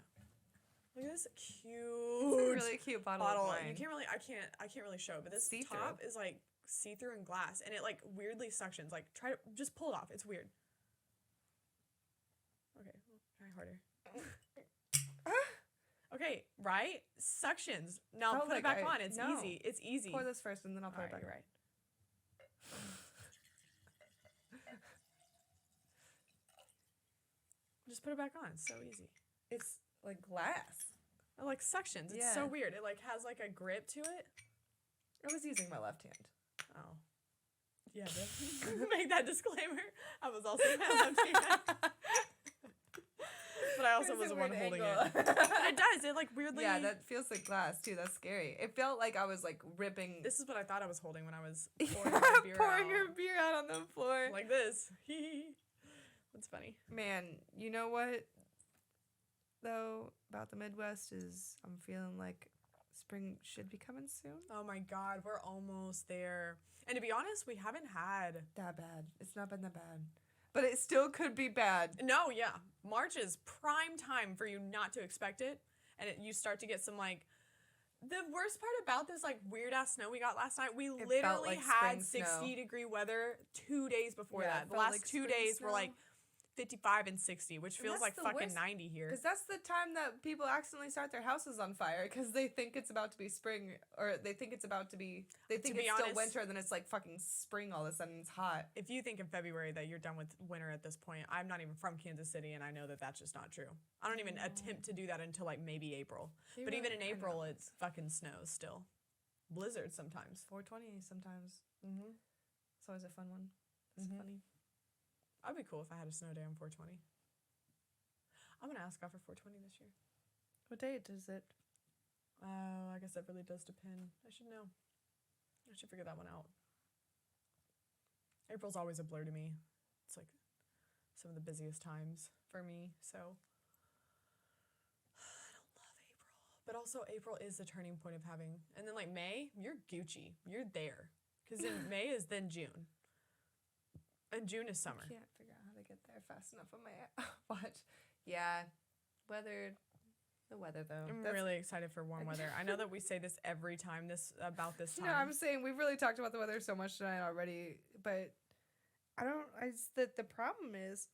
Look at this cute. It's a really cute bottle of wine. You can't really. I can't really show it, but this top is like see-through and glass, and it like weirdly suctions. Like try to just pull it off. It's weird. Okay, try harder. Okay, right? Suctions. Now put it back on. It's easy. It's easy. Pour this first, and then I'll put it back. Right. Just put it back on. It's so easy. It's like glass. It like suctions. It's so weird. It like has like a grip to it. I was using my left hand. Oh. Yeah, make that disclaimer. I was also my left hand. But I also was the one holding it. It does. It like weirdly. Yeah, that feels like glass too. That's scary. It felt like I was like ripping. This is what I thought I was holding when I was pouring your beer out on the floor. Like this. That's funny. Man, you know what? Though about the Midwest is I'm feeling like spring should be coming soon. Oh my God, we're almost there. And to be honest, we haven't had that bad. It's not been that bad. But it still could be bad. No, yeah. March is prime time for you not to expect it. And you start to get some, like, the worst part about this, like, weird-ass snow we got last night, we literally had 60-degree weather 2 days before that. The last 2 days were, like, 55 and 60, which feels like fucking 90 here. Because that's the time that people accidentally start their houses on fire because they think it's about to be spring, or they think it's about to be, they think it's still winter, and then it's like fucking spring all of a sudden, it's hot. If you think in February that you're done with winter at this point, I'm not even from Kansas City, and I know that that's just not true. I don't even attempt to do that until like maybe April. But even in April, it's fucking snows still. Blizzards sometimes. 420 sometimes. Mm-hmm. It's always a fun one. It's funny. I'd be cool if I had a snow day on 420. I'm going to ask God for 420 this year. What date is it? Oh, I guess that really does depend. I should know. I should figure that one out. April's always a blur to me. It's like some of the busiest times for me, so I don't love April. But also April is the turning point of having, and then like May, you're Gucci. You're there. Because then May is then June. And June is summer. I can't figure out how to get there fast enough on my watch. Yeah. The weather, though. I'm really excited for warm weather. I know that we say this every time about this time. No, I'm saying we've really talked about the weather so much tonight already, but the problem is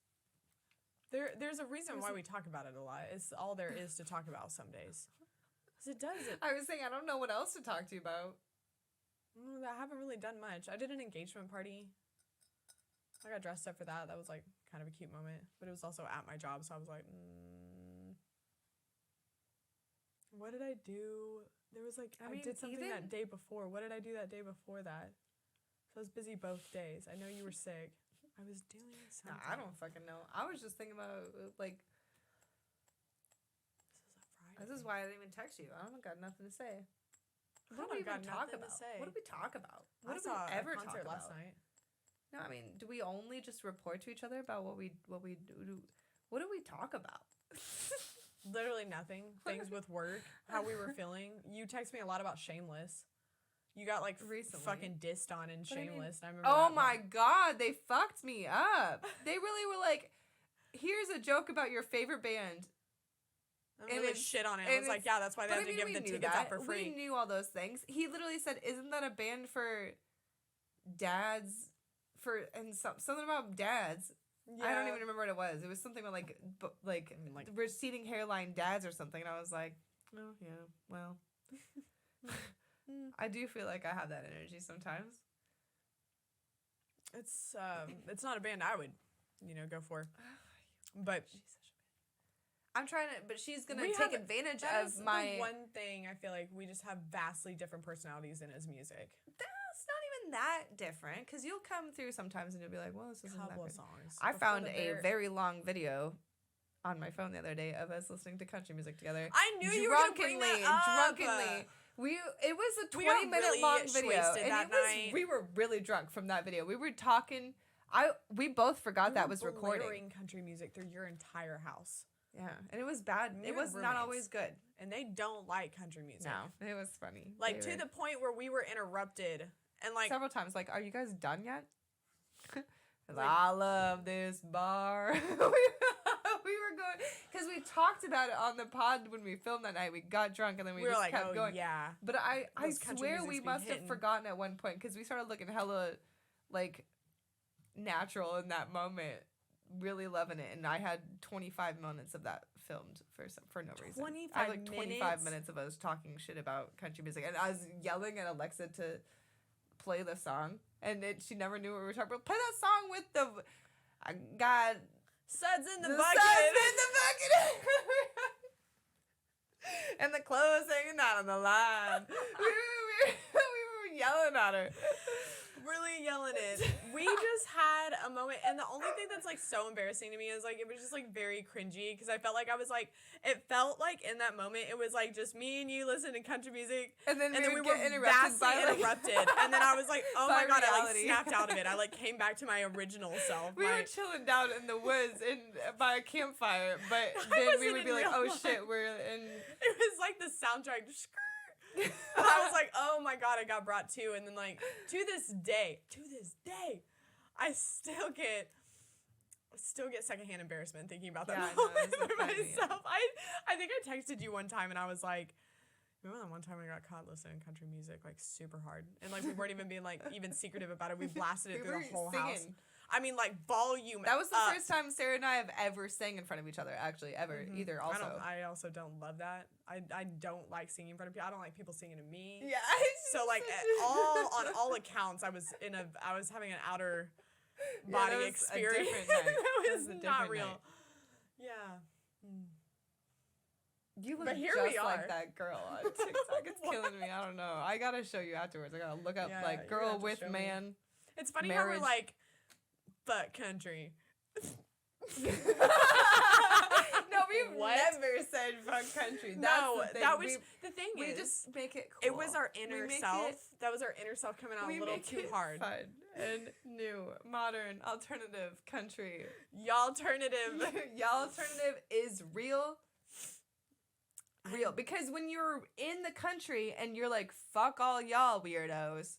there's a reason why we talk about it a lot. It's all there is to talk about some days. Because it does it. I was saying I don't know what else to talk to you about. I haven't really done much. I did an engagement party. I got dressed up for that. That was, like, kind of a cute moment. But it was also at my job, so I was like, What did I do? There was, like, I did something that day before. What did I do that day before that? So I was busy both days. I know you were sick. I was doing something. Nah, I don't fucking know. I was just thinking about, like... This is why I didn't even text you. I don't got nothing to say. What do we even talk about? What do we talk about? What do we ever talk about? Last night. No, I mean, do we only just report to each other about what we do? What do we talk about? Literally nothing. Things with work, how we were feeling. You text me a lot about Shameless. You got like recently fucking dissed on in Shameless. I remember. Oh my God, they fucked me up. They really were like, "Here's a joke about your favorite band." And really shit on it. I was like, yeah, that's why they had to give the tickets out for free. We knew all those things. He literally said, "Isn't that a band for dads?" And something about dads. Yeah. I don't even remember what it was. It was something with like receding hairline dads or something. And I was like, oh yeah, well, I do feel like I have that energy sometimes. It's not a band I would, go for, but I'm trying to. But she's gonna take advantage of my. The one thing I feel like we just have vastly different personalities in his music. That's not even that different, because you'll come through sometimes and you'll be like, well, this isn't that good. Songs. I found a very long video on my phone the other day of us listening to country music together. I knew you were gonna bring that up. Drunkenly. It was a 20-minute long video, and we were really drunk from that video. We were talking. We both forgot that was recording. Blaring country music through your entire house. Yeah, and it was bad. It was not always good. And they don't like country music. No, it was funny. Like, to the point where we were interrupted. And, like... several times. Like, are you guys done yet? I love this bar. We were going... Because we talked about it on the pod when we filmed that night. We got drunk, and then we just like, kept going. Yeah. But I swear we must have forgotten at one point, because we started looking hella, like, natural in that moment. Really loving it, and I had 25 minutes of that filmed for no reason. 25 minutes of us talking shit about country music, and I was yelling at Alexa to play the song, and she never knew what we were talking about. Play that song with the I got suds in the bucket. Suds in the bucket. And the clothes hanging out on the line. we were yelling at her. Really yelling it. We just had a moment, and the only thing that's like so embarrassing to me is like it was just like very cringy, because I felt like it felt like in that moment it was like just me and you listening to country music, and then we were interrupted, and then I was like, oh my God, I like snapped out of it. I like came back to my original self. We were chilling down in the woods by a campfire, but then we would be like, oh shit, we're in. It was like the soundtrack. And I was like, oh my God, I got brought to. And then like, to this day, I still get secondhand embarrassment thinking about that moment for myself. I think I texted you one time and I was like, remember that one time I got caught listening to country music like super hard, and like we weren't even being like even secretive about it. We blasted it through the whole house. I mean, like volume. That was the first time Sarah and I have ever sang in front of each other. Actually, ever either. Also, I also don't love that. I don't like singing in front of people. I don't like people singing to me. Yeah. So like on all accounts, I was having an outer body experience. That was not real. Night. Yeah. You look just like that girl on TikTok. It's killing me. I don't know. I gotta show you afterwards. I gotta look up like girl with man. Me. It's funny how we're like, fuck country. No, we've never said fuck country. That was the thing. We just make it cool. It was our inner self. That was our inner self coming out a little too hard. Fun and new, modern, alternative country. Y'alternative. Y'alternative is real. Real, because when you're in the country and you're like, fuck all y'all weirdos,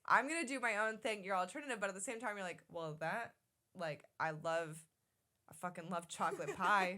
I'm gonna do my own thing, you're alternative, but at the same time you're like, well, that, like, I fucking love chocolate pie.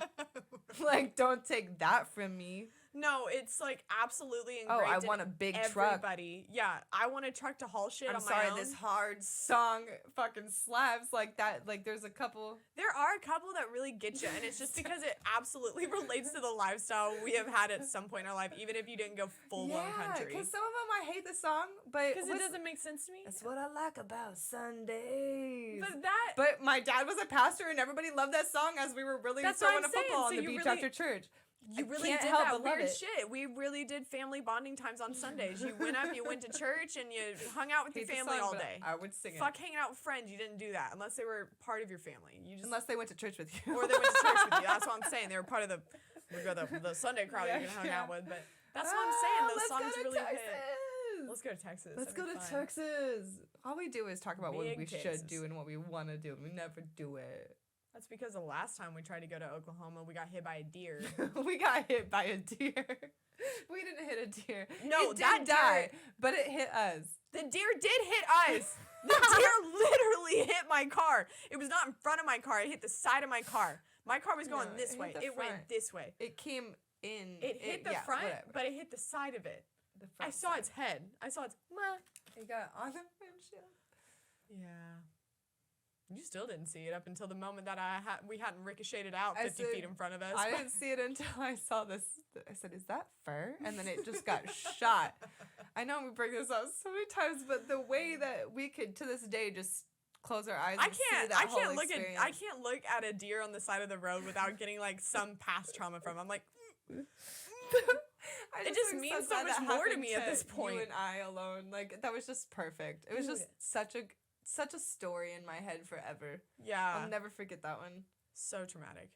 Like, don't take that from me. No, it's like absolutely ingrained. Oh, I want a big truck. Everybody. Yeah, I want a truck to haul shit on my own. This hard song fucking slaps like that. Like, there's a couple. There are a couple that really get you, and it's just because it absolutely relates to the lifestyle we have had at some point in our life, even if you didn't go full-blown country. Because some of them I hate the song, but because it doesn't make sense to me. That's what I like about Sundays. But But my dad was a pastor, and everybody loved that song as we were really throwing a football on the beach after church. You really did that weird shit. We really did family bonding times on Sundays. You went to church, and you hung out with your family all day. I would sing it. Fuck hanging out with friends. You didn't do that unless they were part of your family. Unless they went to church with you. Or they went to church with you. That's what I'm saying. They were part of the Sunday crowd you can hang out with. But that's what I'm saying. Those songs really hit. Let's go to Texas. Let's go to Texas. All we do is talk about what we should do and what we want to do. We never do it. That's because the last time we tried to go to Oklahoma, we got hit by a deer. We got hit by a deer. We didn't hit a deer. No, it did die, but it hit us. The deer did hit us. The deer literally hit my car. It was not in front of my car. It hit the side of my car. My car was going this way. It went this way. It came in. It hit the front, but it hit the side of it. I saw its head. I saw its. It got on the windshield. Yeah. You still didn't see it up until the moment that we hadn't ricocheted out 50 feet in front of us. I didn't see it until I saw this. I said, is that fur? And then it just got shot. I know we bring this up so many times, but the way that we could, to this day, just close our eyes and see that whole experience. I can't look at a deer on the side of the road without getting, like, some past trauma from. I'm like, it just means so much more to me at this point. You and I alone. Like, that was just perfect. It was just such a story in my head forever. Yeah. I'll never forget that one. So traumatic.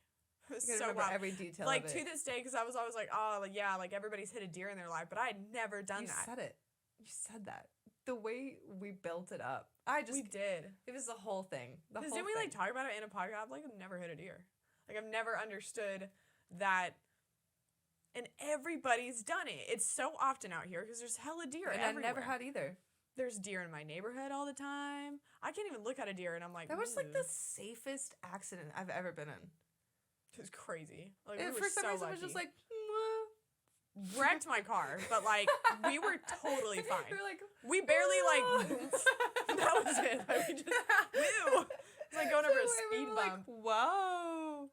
So wild. Every detail like, of it. To this day, because I was always like, oh, like, yeah, like, everybody's hit a deer in their life, but I had never done that. You said that. The way we built it up. We did. It was the whole thing. Because didn't we, like, talk about it in a podcast? I've, like, never hit a deer. Like, I've never understood that. And everybody's done it. It's so often out here because there's hella deer everywhere. I never had either. There's deer in my neighborhood all the time. I can't even look at a deer and I'm like, that was like the safest accident I've ever been in. It was crazy. Like, for some reason, it was just like, wrecked my car, but like we were totally fine. We were like, we barely like, that was it. Like, we just, woo. It's like going over a speed bump. Like, whoa.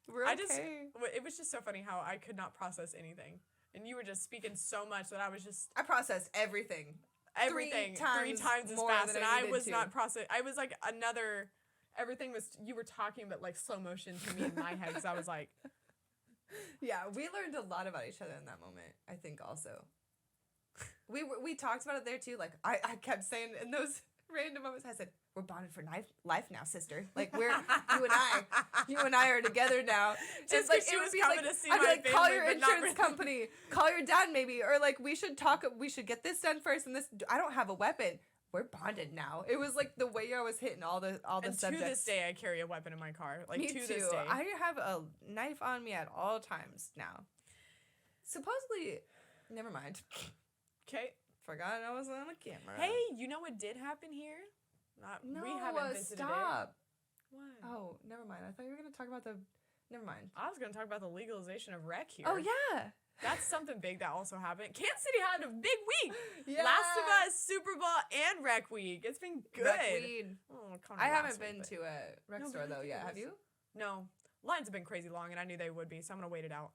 We're okay. It was just so funny how I could not process anything. And you were just speaking so much that I was just. I processed everything. Everything. Three times as fast. And I was not processing. I was like everything was, you were talking but like slow motion to me in my head because I was like. Yeah, we learned a lot about each other in that moment, I think also. We talked about it there too. Like, I kept saying in those random moments, I said, we're bonded for life now, sister. Like, we're, you and I are together now. Just like, she was coming to see my family, call your insurance company, call your dad maybe, or like, we should get this done first, and this, I don't have a weapon. We're bonded now. It was like the way I was hitting all the subjects. To this day, I carry a weapon in my car. Like, me to too. This day. I have a knife on me at all times now. Supposedly, never mind. Okay. Forgot I was on the camera. Hey, you know what did happen here? We haven't visited stop. What? Oh, never mind. I thought you were going to talk about the... Never mind. I was going to talk about the legalization of rec here. Oh, yeah. That's something big that also happened. Kansas City had a big week. Yeah. Last of Us, Super Bowl, and Rec Week. It's been good. Rec weed. Oh, I haven't been to a rec store, though, yet. Have you? No. Lines have been crazy long, and I knew they would be, so I'm going to wait it out.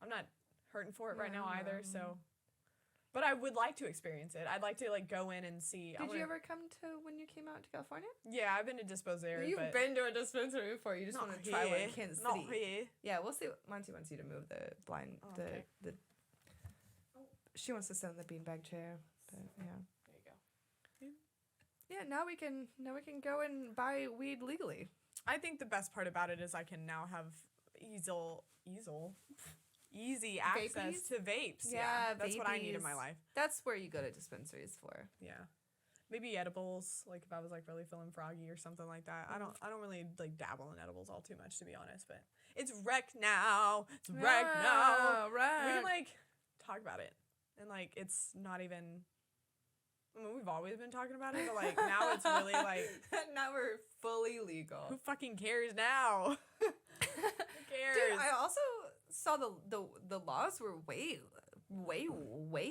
I'm not hurting for it right now either, so... But I would like to experience it. I'd like to like go in and see. Did you ever come to when you came out to California? Yeah, I've been to disposaries. You've been to a dispensary before. You just want to try one in Kansas City. Not here. Yeah, we'll see. Monty wants you to move the blind. Okay. She wants to sit in the beanbag chair. But yeah. There you go. Yeah, now we can go and buy weed legally. I think the best part about it is I can now have easy access to vapes. Yeah, that's what I need in my life. That's where you go to dispensaries for. Yeah, maybe edibles. Like if I was like really feeling froggy or something like that. I don't really like dabble in edibles all too much, to be honest. But it's rec now. It's rec now. Rec. We can like talk about it, and like it's not even. I mean, we've always been talking about it, but like now it's really like now we're fully legal. Who fucking cares now? Who cares? Dude, I also saw the laws were way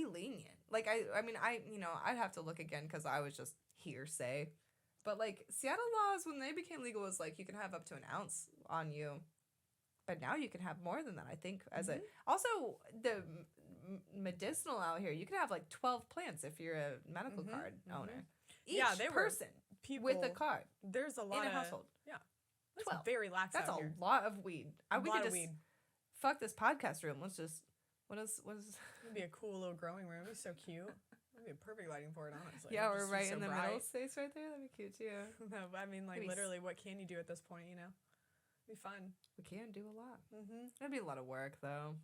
lenient. Like I mean I'd have to look again because I was just hearsay, but like Seattle laws when they became legal was like you can have up to an ounce on you, but now you can have more than that. I think as a also the medicinal out here you can have like 12 plants if you're a medical card owner. Each person with a card. There's a lot in a household. Yeah, that's 12. Very lax. That's out a here. lot of weed. We could just weed. Fuck this podcast room. Let's just what is It'd be a cool little growing room. It'd be so cute. It'd be a perfect lighting for it, honestly. Yeah, we're right in the middle space right there. That'd be cute too. No, I mean, like literally, what can you do at this point? You know, it'd be fun. We can do a lot. It'd be a lot of work though.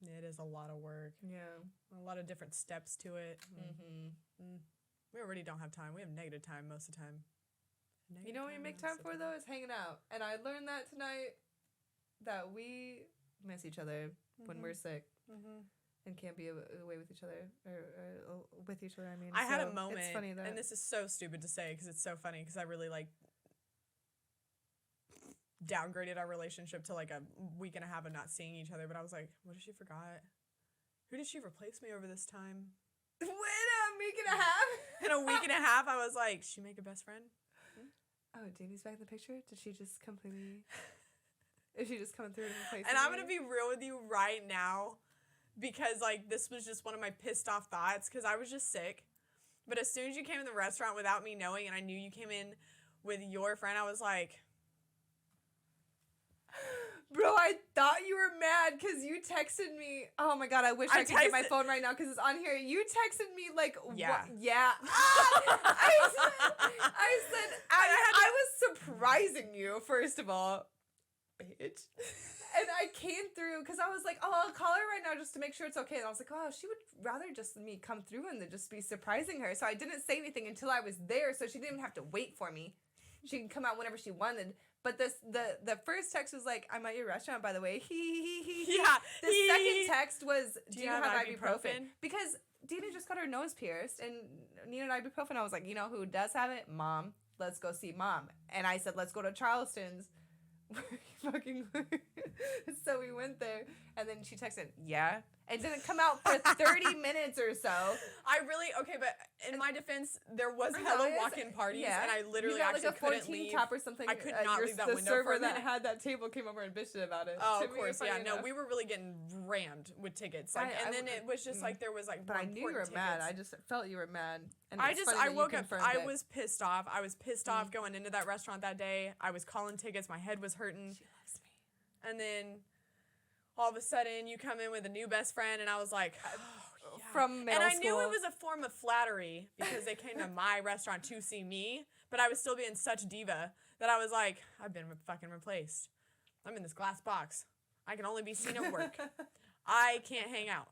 It is a lot of work. Yeah, a lot of different steps to it. We already don't have time. We have negative time most of the time. You know what you make time for though is hanging out, and I learned that tonight that we miss each other when we're sick and can't be away with each other or with each other. I mean, I had a moment, it's funny that, and this is so stupid to say because it's so funny because I really like downgraded our relationship to like a week and a half of not seeing each other. But I was like, what if she forgot? Who did she replace me over this time? Wait a week and a half. In a week and a half, I was like, she make a best friend. Oh, Danny's back in the picture. Did she just completely? Is she just coming through and replacing? And I'm gonna be real with you right now, because like this was just one of my pissed off thoughts because I was just sick. But as soon as you came in the restaurant without me knowing, and I knew you came in with your friend, I was like, bro, I thought you were mad because you texted me. Oh my god, I wish I could get my phone right now because it's on here. You texted me like, yeah. What? Yeah. I said, I was surprising you, first of all. Bitch. And I came through because I was like, oh, I'll call her right now just to make sure it's okay. And I was like, oh, she would rather just me come through and then just be surprising her. So I didn't say anything until I was there, so she didn't even have to wait for me. She can come out whenever she wanted. But the first text was like, I'm at your restaurant, by the way. Yeah. The second text was, do you have ibuprofen? Because Dina just got her nose pierced and needed ibuprofen. I was like, you know who does have it? Mom. Let's go see Mom. And I said, let's go to Charleston's. Fucking so we went there, and then she texted, yeah. It didn't come out for 30 minutes or so. But in my defense, there was hella walk-in parties, and I literally got actually like a 14 couldn't leave. top or something. I could not leave that window. The server for a minute. that had that table came over and bitched about it. Oh, of course, yeah. No, we were really getting rammed with tickets, like, and then it was just like there was like. But I knew you were mad. I just felt you were mad. And I woke up. I was pissed off. I was pissed off going into that restaurant that day. I was calling tickets. My head was hurting. She loves me. And then all of a sudden you come in with a new best friend, and I was like, oh, yeah. From middle school. And I knew it was a form of flattery because they came to my restaurant to see me, but I was still being such diva that I was like, I've been fucking replaced. I'm in this glass box. I can only be seen at work. I can't hang out.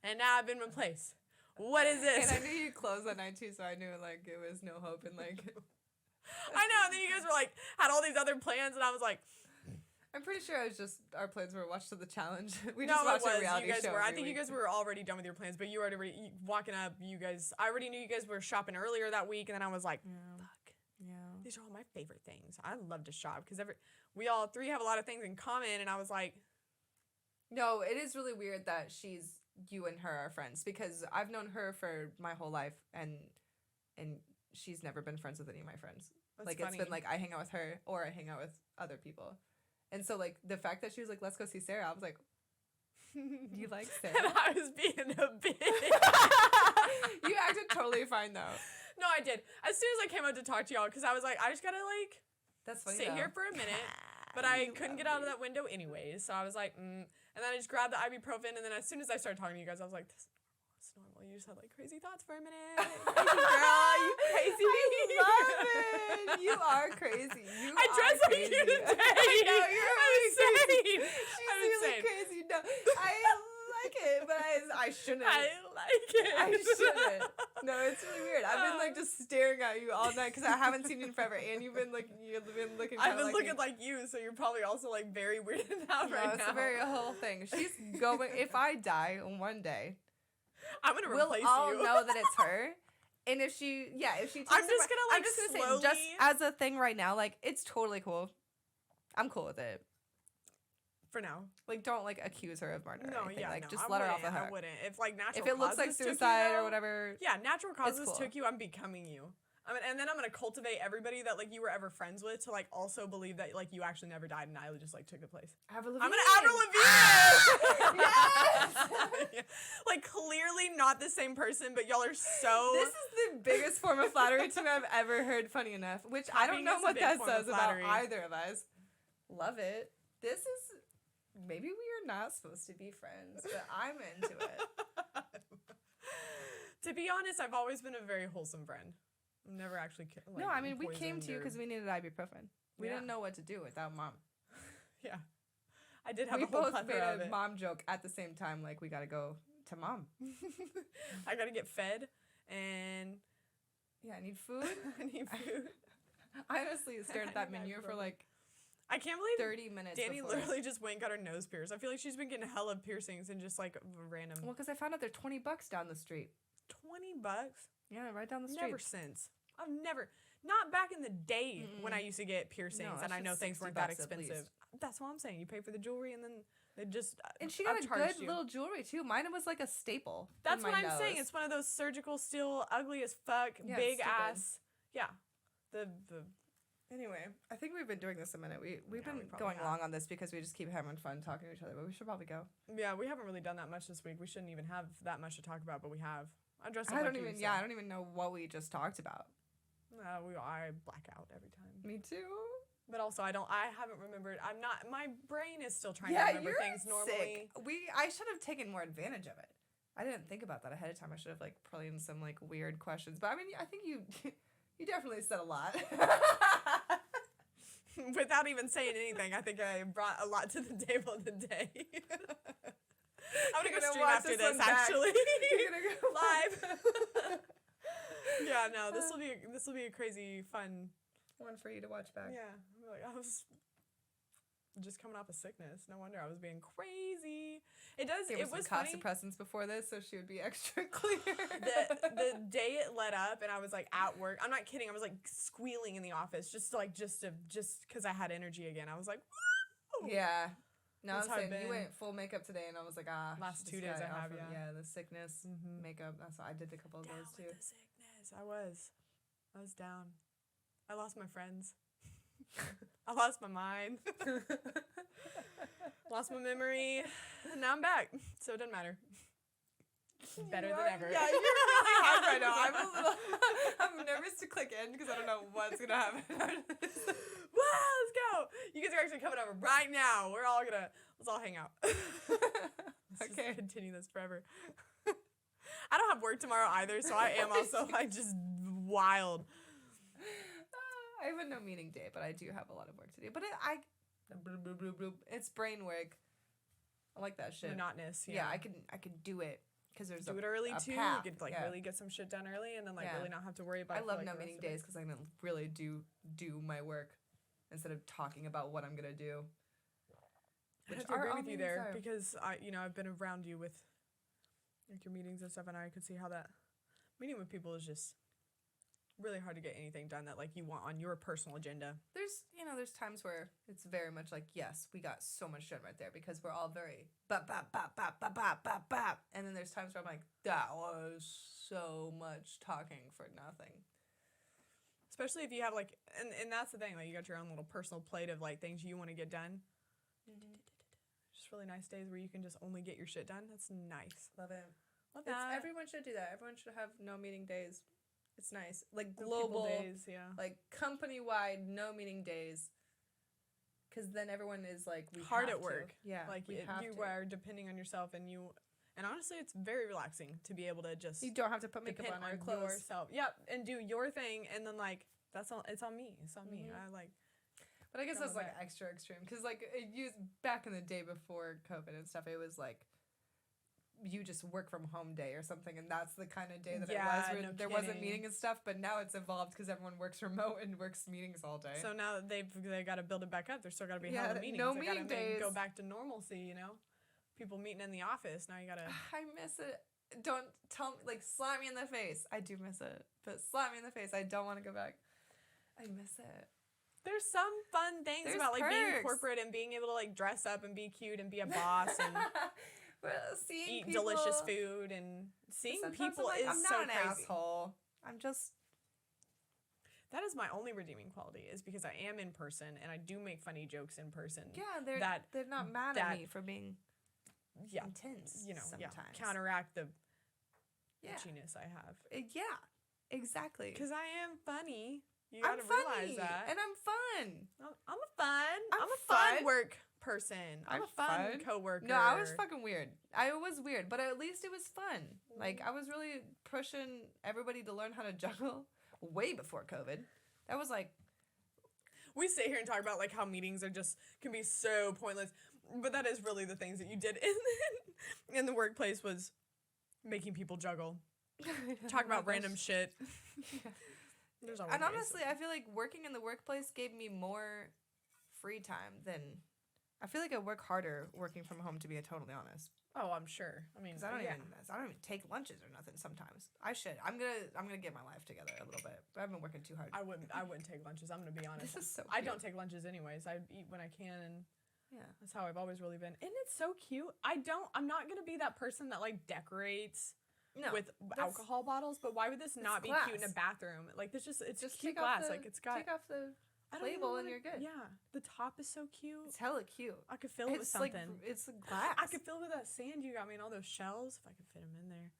And now I've been replaced. What is this? And I knew you closed that night too, so I knew like it was no hope and like I know, and then you guys were like had all these other plans, and I was like I'm pretty sure our plans were watched to the challenge. We No, just watched it was. a reality You guys show. were. I think you guys were already done with your plans, but you were already walking up. I already knew you guys were shopping earlier that week, and then I was like, fuck. Yeah. These are all my favorite things. I love to shop because we all three have a lot of things in common, and I was like, no, it is really weird that you and her are friends because I've known her for my whole life, and she's never been friends with any of my friends. That's like funny. It's been like I hang out with her or I hang out with other people, and so like the fact that she was like, let's go see Sarah, I was like, you like Sarah? And I was being a bitch. You acted totally fine though. No, I did. As soon as I came out to talk to y'all, because I was like, I just gotta like That's funny. sit though. here for a minute. But I couldn't get out of that window anyways, so I was like, And then I just grabbed the ibuprofen, and then as soon as I started talking to you guys, I was like, this is normal. You just had like crazy thoughts for a minute. Crazy girl, you crazy. I love it. You are crazy. I dress like crazy. you today. I know, you're really insane. She's I'm really insane. crazy. No, I like it, but I shouldn't. I like it. I shouldn't. No, it's really weird. I've been like just staring at you all night because I haven't seen you in forever, and you've been looking. I've been looking like you, so you're probably also like very weirded out right now. It's a very whole thing. She's going. If I die one day, I'm gonna we'll replace all you. know that it's her. And if she takes I'm just gonna like I'm just gonna slowly. say, just as a thing right now, like it's totally cool. I'm cool with it. For now. Like, don't like accuse her of murder. No, or anything. yeah, like no, just I let her off the wouldn't, hook. I wouldn't. If like natural If it looks like causes took you, suicide or though, whatever, yeah, natural causes cool. took you. I'm becoming you. And then I'm gonna cultivate everybody that like you were ever friends with to like also believe that like you actually never died and I just like took the place. Avril I'm Lavigne. gonna Avril Lavigne. Yes! Yeah. Like clearly not the same person, but y'all are so. This is the biggest form of flattery to me I've ever heard. Funny enough, which I don't Copying know is a what big that form of says about flattery. either of us. Love it. This is maybe we are not supposed to be friends, but I'm into it. To be honest, I've always been a very wholesome friend. I've never actually. No, I mean we came to you because we needed ibuprofen. We didn't know what to do without mom. Yeah, I did have We a whole both made plethora of a it. mom joke at the same time, like we gotta go to mom. I gotta get fed, and Yeah, I need food. I need food. I honestly stared at that I need menu for ibuprofen. like I can't believe 30 minutes. Danny before. literally just went and got her nose pierced. I feel like she's been getting hella piercings and just like random. Well, because I found out they're $20 down the street. $20? Yeah, right down the street. Never since. I've never. Not back in the day when I used to get piercings No, and I that's know just things weren't $60 that at expensive. least. That's what I'm saying. You pay for the jewelry and then they just. And she got a upcharged good you. little jewelry too. Mine was like a staple. That's in what my I'm saying. nose. It's one of those surgical steel, ugly as fuck, Yeah, big stupid. ass. Yeah. The Anyway, I think we've been doing this a minute. We've Yeah, been we probably going have. long on this because we just keep having fun talking to each other. But we should probably go. Yeah, we haven't really done that much this week. We shouldn't even have that much to talk about, but we have. I dressed up I like don't you, even. so. Yeah, I don't even know what we just talked about. I black out every time. Me too. But also, I haven't remembered. I'm not. My brain is still trying Yeah, to remember you're things normally. sick. I should have taken more advantage of it. I didn't think about that ahead of time. I should have like put in some like weird questions. But I mean, I think you definitely said a lot. Without even saying anything, I think I brought a lot to the table today. I'm You're gonna go gonna stream watch after this this, one back. actually. You're gonna go Live. Yeah, no, this will be a crazy fun. one for you to watch back. Yeah, I was just coming off of sickness. No wonder I was being crazy. It was cough funny. suppressants before this, so she would be extra clear. The day it let up and I was like at work. I'm not kidding. I was like squealing in the office just because I had energy again. I was like, woo! Yeah. No, That's I'm how I've saying you been. went full makeup today, and I was like, Last she 2 just days got I off have, of- yeah. the sickness, makeup. That's why I did a couple of Down those too. with the sickness. I was down. I lost my friends. I lost my mind. Lost my memory. And now I'm back. So it doesn't matter. Better than ever. Yeah, you're really hard right now. I'm nervous to click in because I don't know what's gonna happen. Wow, let's go. You guys are actually coming over right now. Let's all hang out. Let's Okay. just continue this forever. I don't have work tomorrow either, so I am also like just wild. I have a no meeting day, but I do have a lot of work to do. But it's brain work. I like that shit. Monotonous. Yeah, I could do it because there's do it early a too. path. You could like Yeah. really get some shit done early, and then like Yeah. really not have to worry about. I it for, love like, no the rest meeting of it. days because I can really do my work instead of talking about what I'm gonna do. I have to agree with you there because I've been around you with like your meetings and stuff, and I could see how that meeting with people is just really hard to get anything done that like you want on your personal agenda. There's times where it's very much like, yes, we got so much done right there because we're all very bap bap bap bap bap bap bap bap, and then there's times where I'm like, that was so much talking for nothing. Especially if you have like, and that's the thing, like you got your own little personal plate of like things you want to get done. Mm-hmm. Just really nice days where you can just only get your shit done. That's nice. Love it. Love that. Everyone should do that. Everyone should have no meeting days. It's nice. Like global days, yeah. Like company-wide no meeting days. Because then everyone is like, we hard have at work. To. Yeah. Like you are depending on yourself and honestly it's very relaxing to be able to just. You don't have to put makeup on or clothes. Yourself. Yep. And do your thing and then like, it's on me. It's on me. Mm-hmm. But I guess that's like extra extreme. Because like back in the day before COVID and stuff, it was like, you just work from home day or something, and that's the kind of day that it was where there wasn't meeting and stuff, but now it's evolved because everyone works remote and works meetings all day. So now that they got to build it back up, there's still got to be hella meetings. No meeting days. Go back to normalcy, people meeting in the office. Now you got to. I miss it. Don't tell me, like, slap me in the face. I do miss it, but slap me in the face. I don't want to go back. I miss it. There's some fun things about like being corporate and being able to like dress up and be cute and be a boss and. Eat people, delicious food and seeing people is I'm not so an crazy. Asshole. I'm just. That is my only redeeming quality is because I am in person and I do make funny jokes in person. Yeah, they're not mad at me for being intense. Sometimes counteract the itchiness I have. Yeah, exactly. Because I am funny. You gotta realize that. And I'm fun. I'm a fun work person. I'm a fun coworker. No, I was fucking weird. I was weird, but at least it was fun. Like I was really pushing everybody to learn how to juggle way before COVID. That was like, we sit here and talk about like how meetings can be so pointless, but that is really the things that you did in the workplace was making people juggle, talk about random shit. Yeah. And honestly, I feel like working in the workplace gave me more free time than. I feel like I work harder working from home, to be totally honest. Oh, I'm sure. I mean, I don't even take lunches or nothing. Sometimes I should. I'm gonna get my life together a little bit. But I've been working too hard. I wouldn't take lunches. I'm gonna be honest. This is so cute. I don't take lunches anyways. I eat when I can, and that's how I've always really been. And it's so cute. I'm not gonna be that person that like decorates. With alcohol bottles, but why would this not be cute in a bathroom? Like it's just cute glass. Like it's got take off the label and you're good. Yeah, the top is so cute. It's hella cute. I could fill it with something. It's glass. I could fill it with that sand you got me and all those shells if I could fit them in there.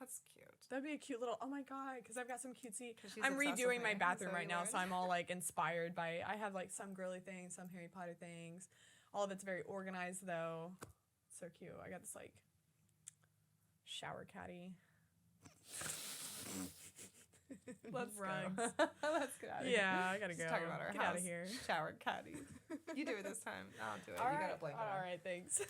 That's cute. That'd be a cute little. Oh my god, because I've got some cutesy. I'm redoing my bathroom right now, so I'm all like inspired by. I have like some girly things, some Harry Potter things. All of it's very organized though. So cute. I got this like shower caddy. Let's Rugs. go. Let's get out of here. Yeah, I gotta go. Let's talk about our Get house. Out of here. Shower caddy. You do it this time. I'll do it. All you right. got a blanket. All right, thanks.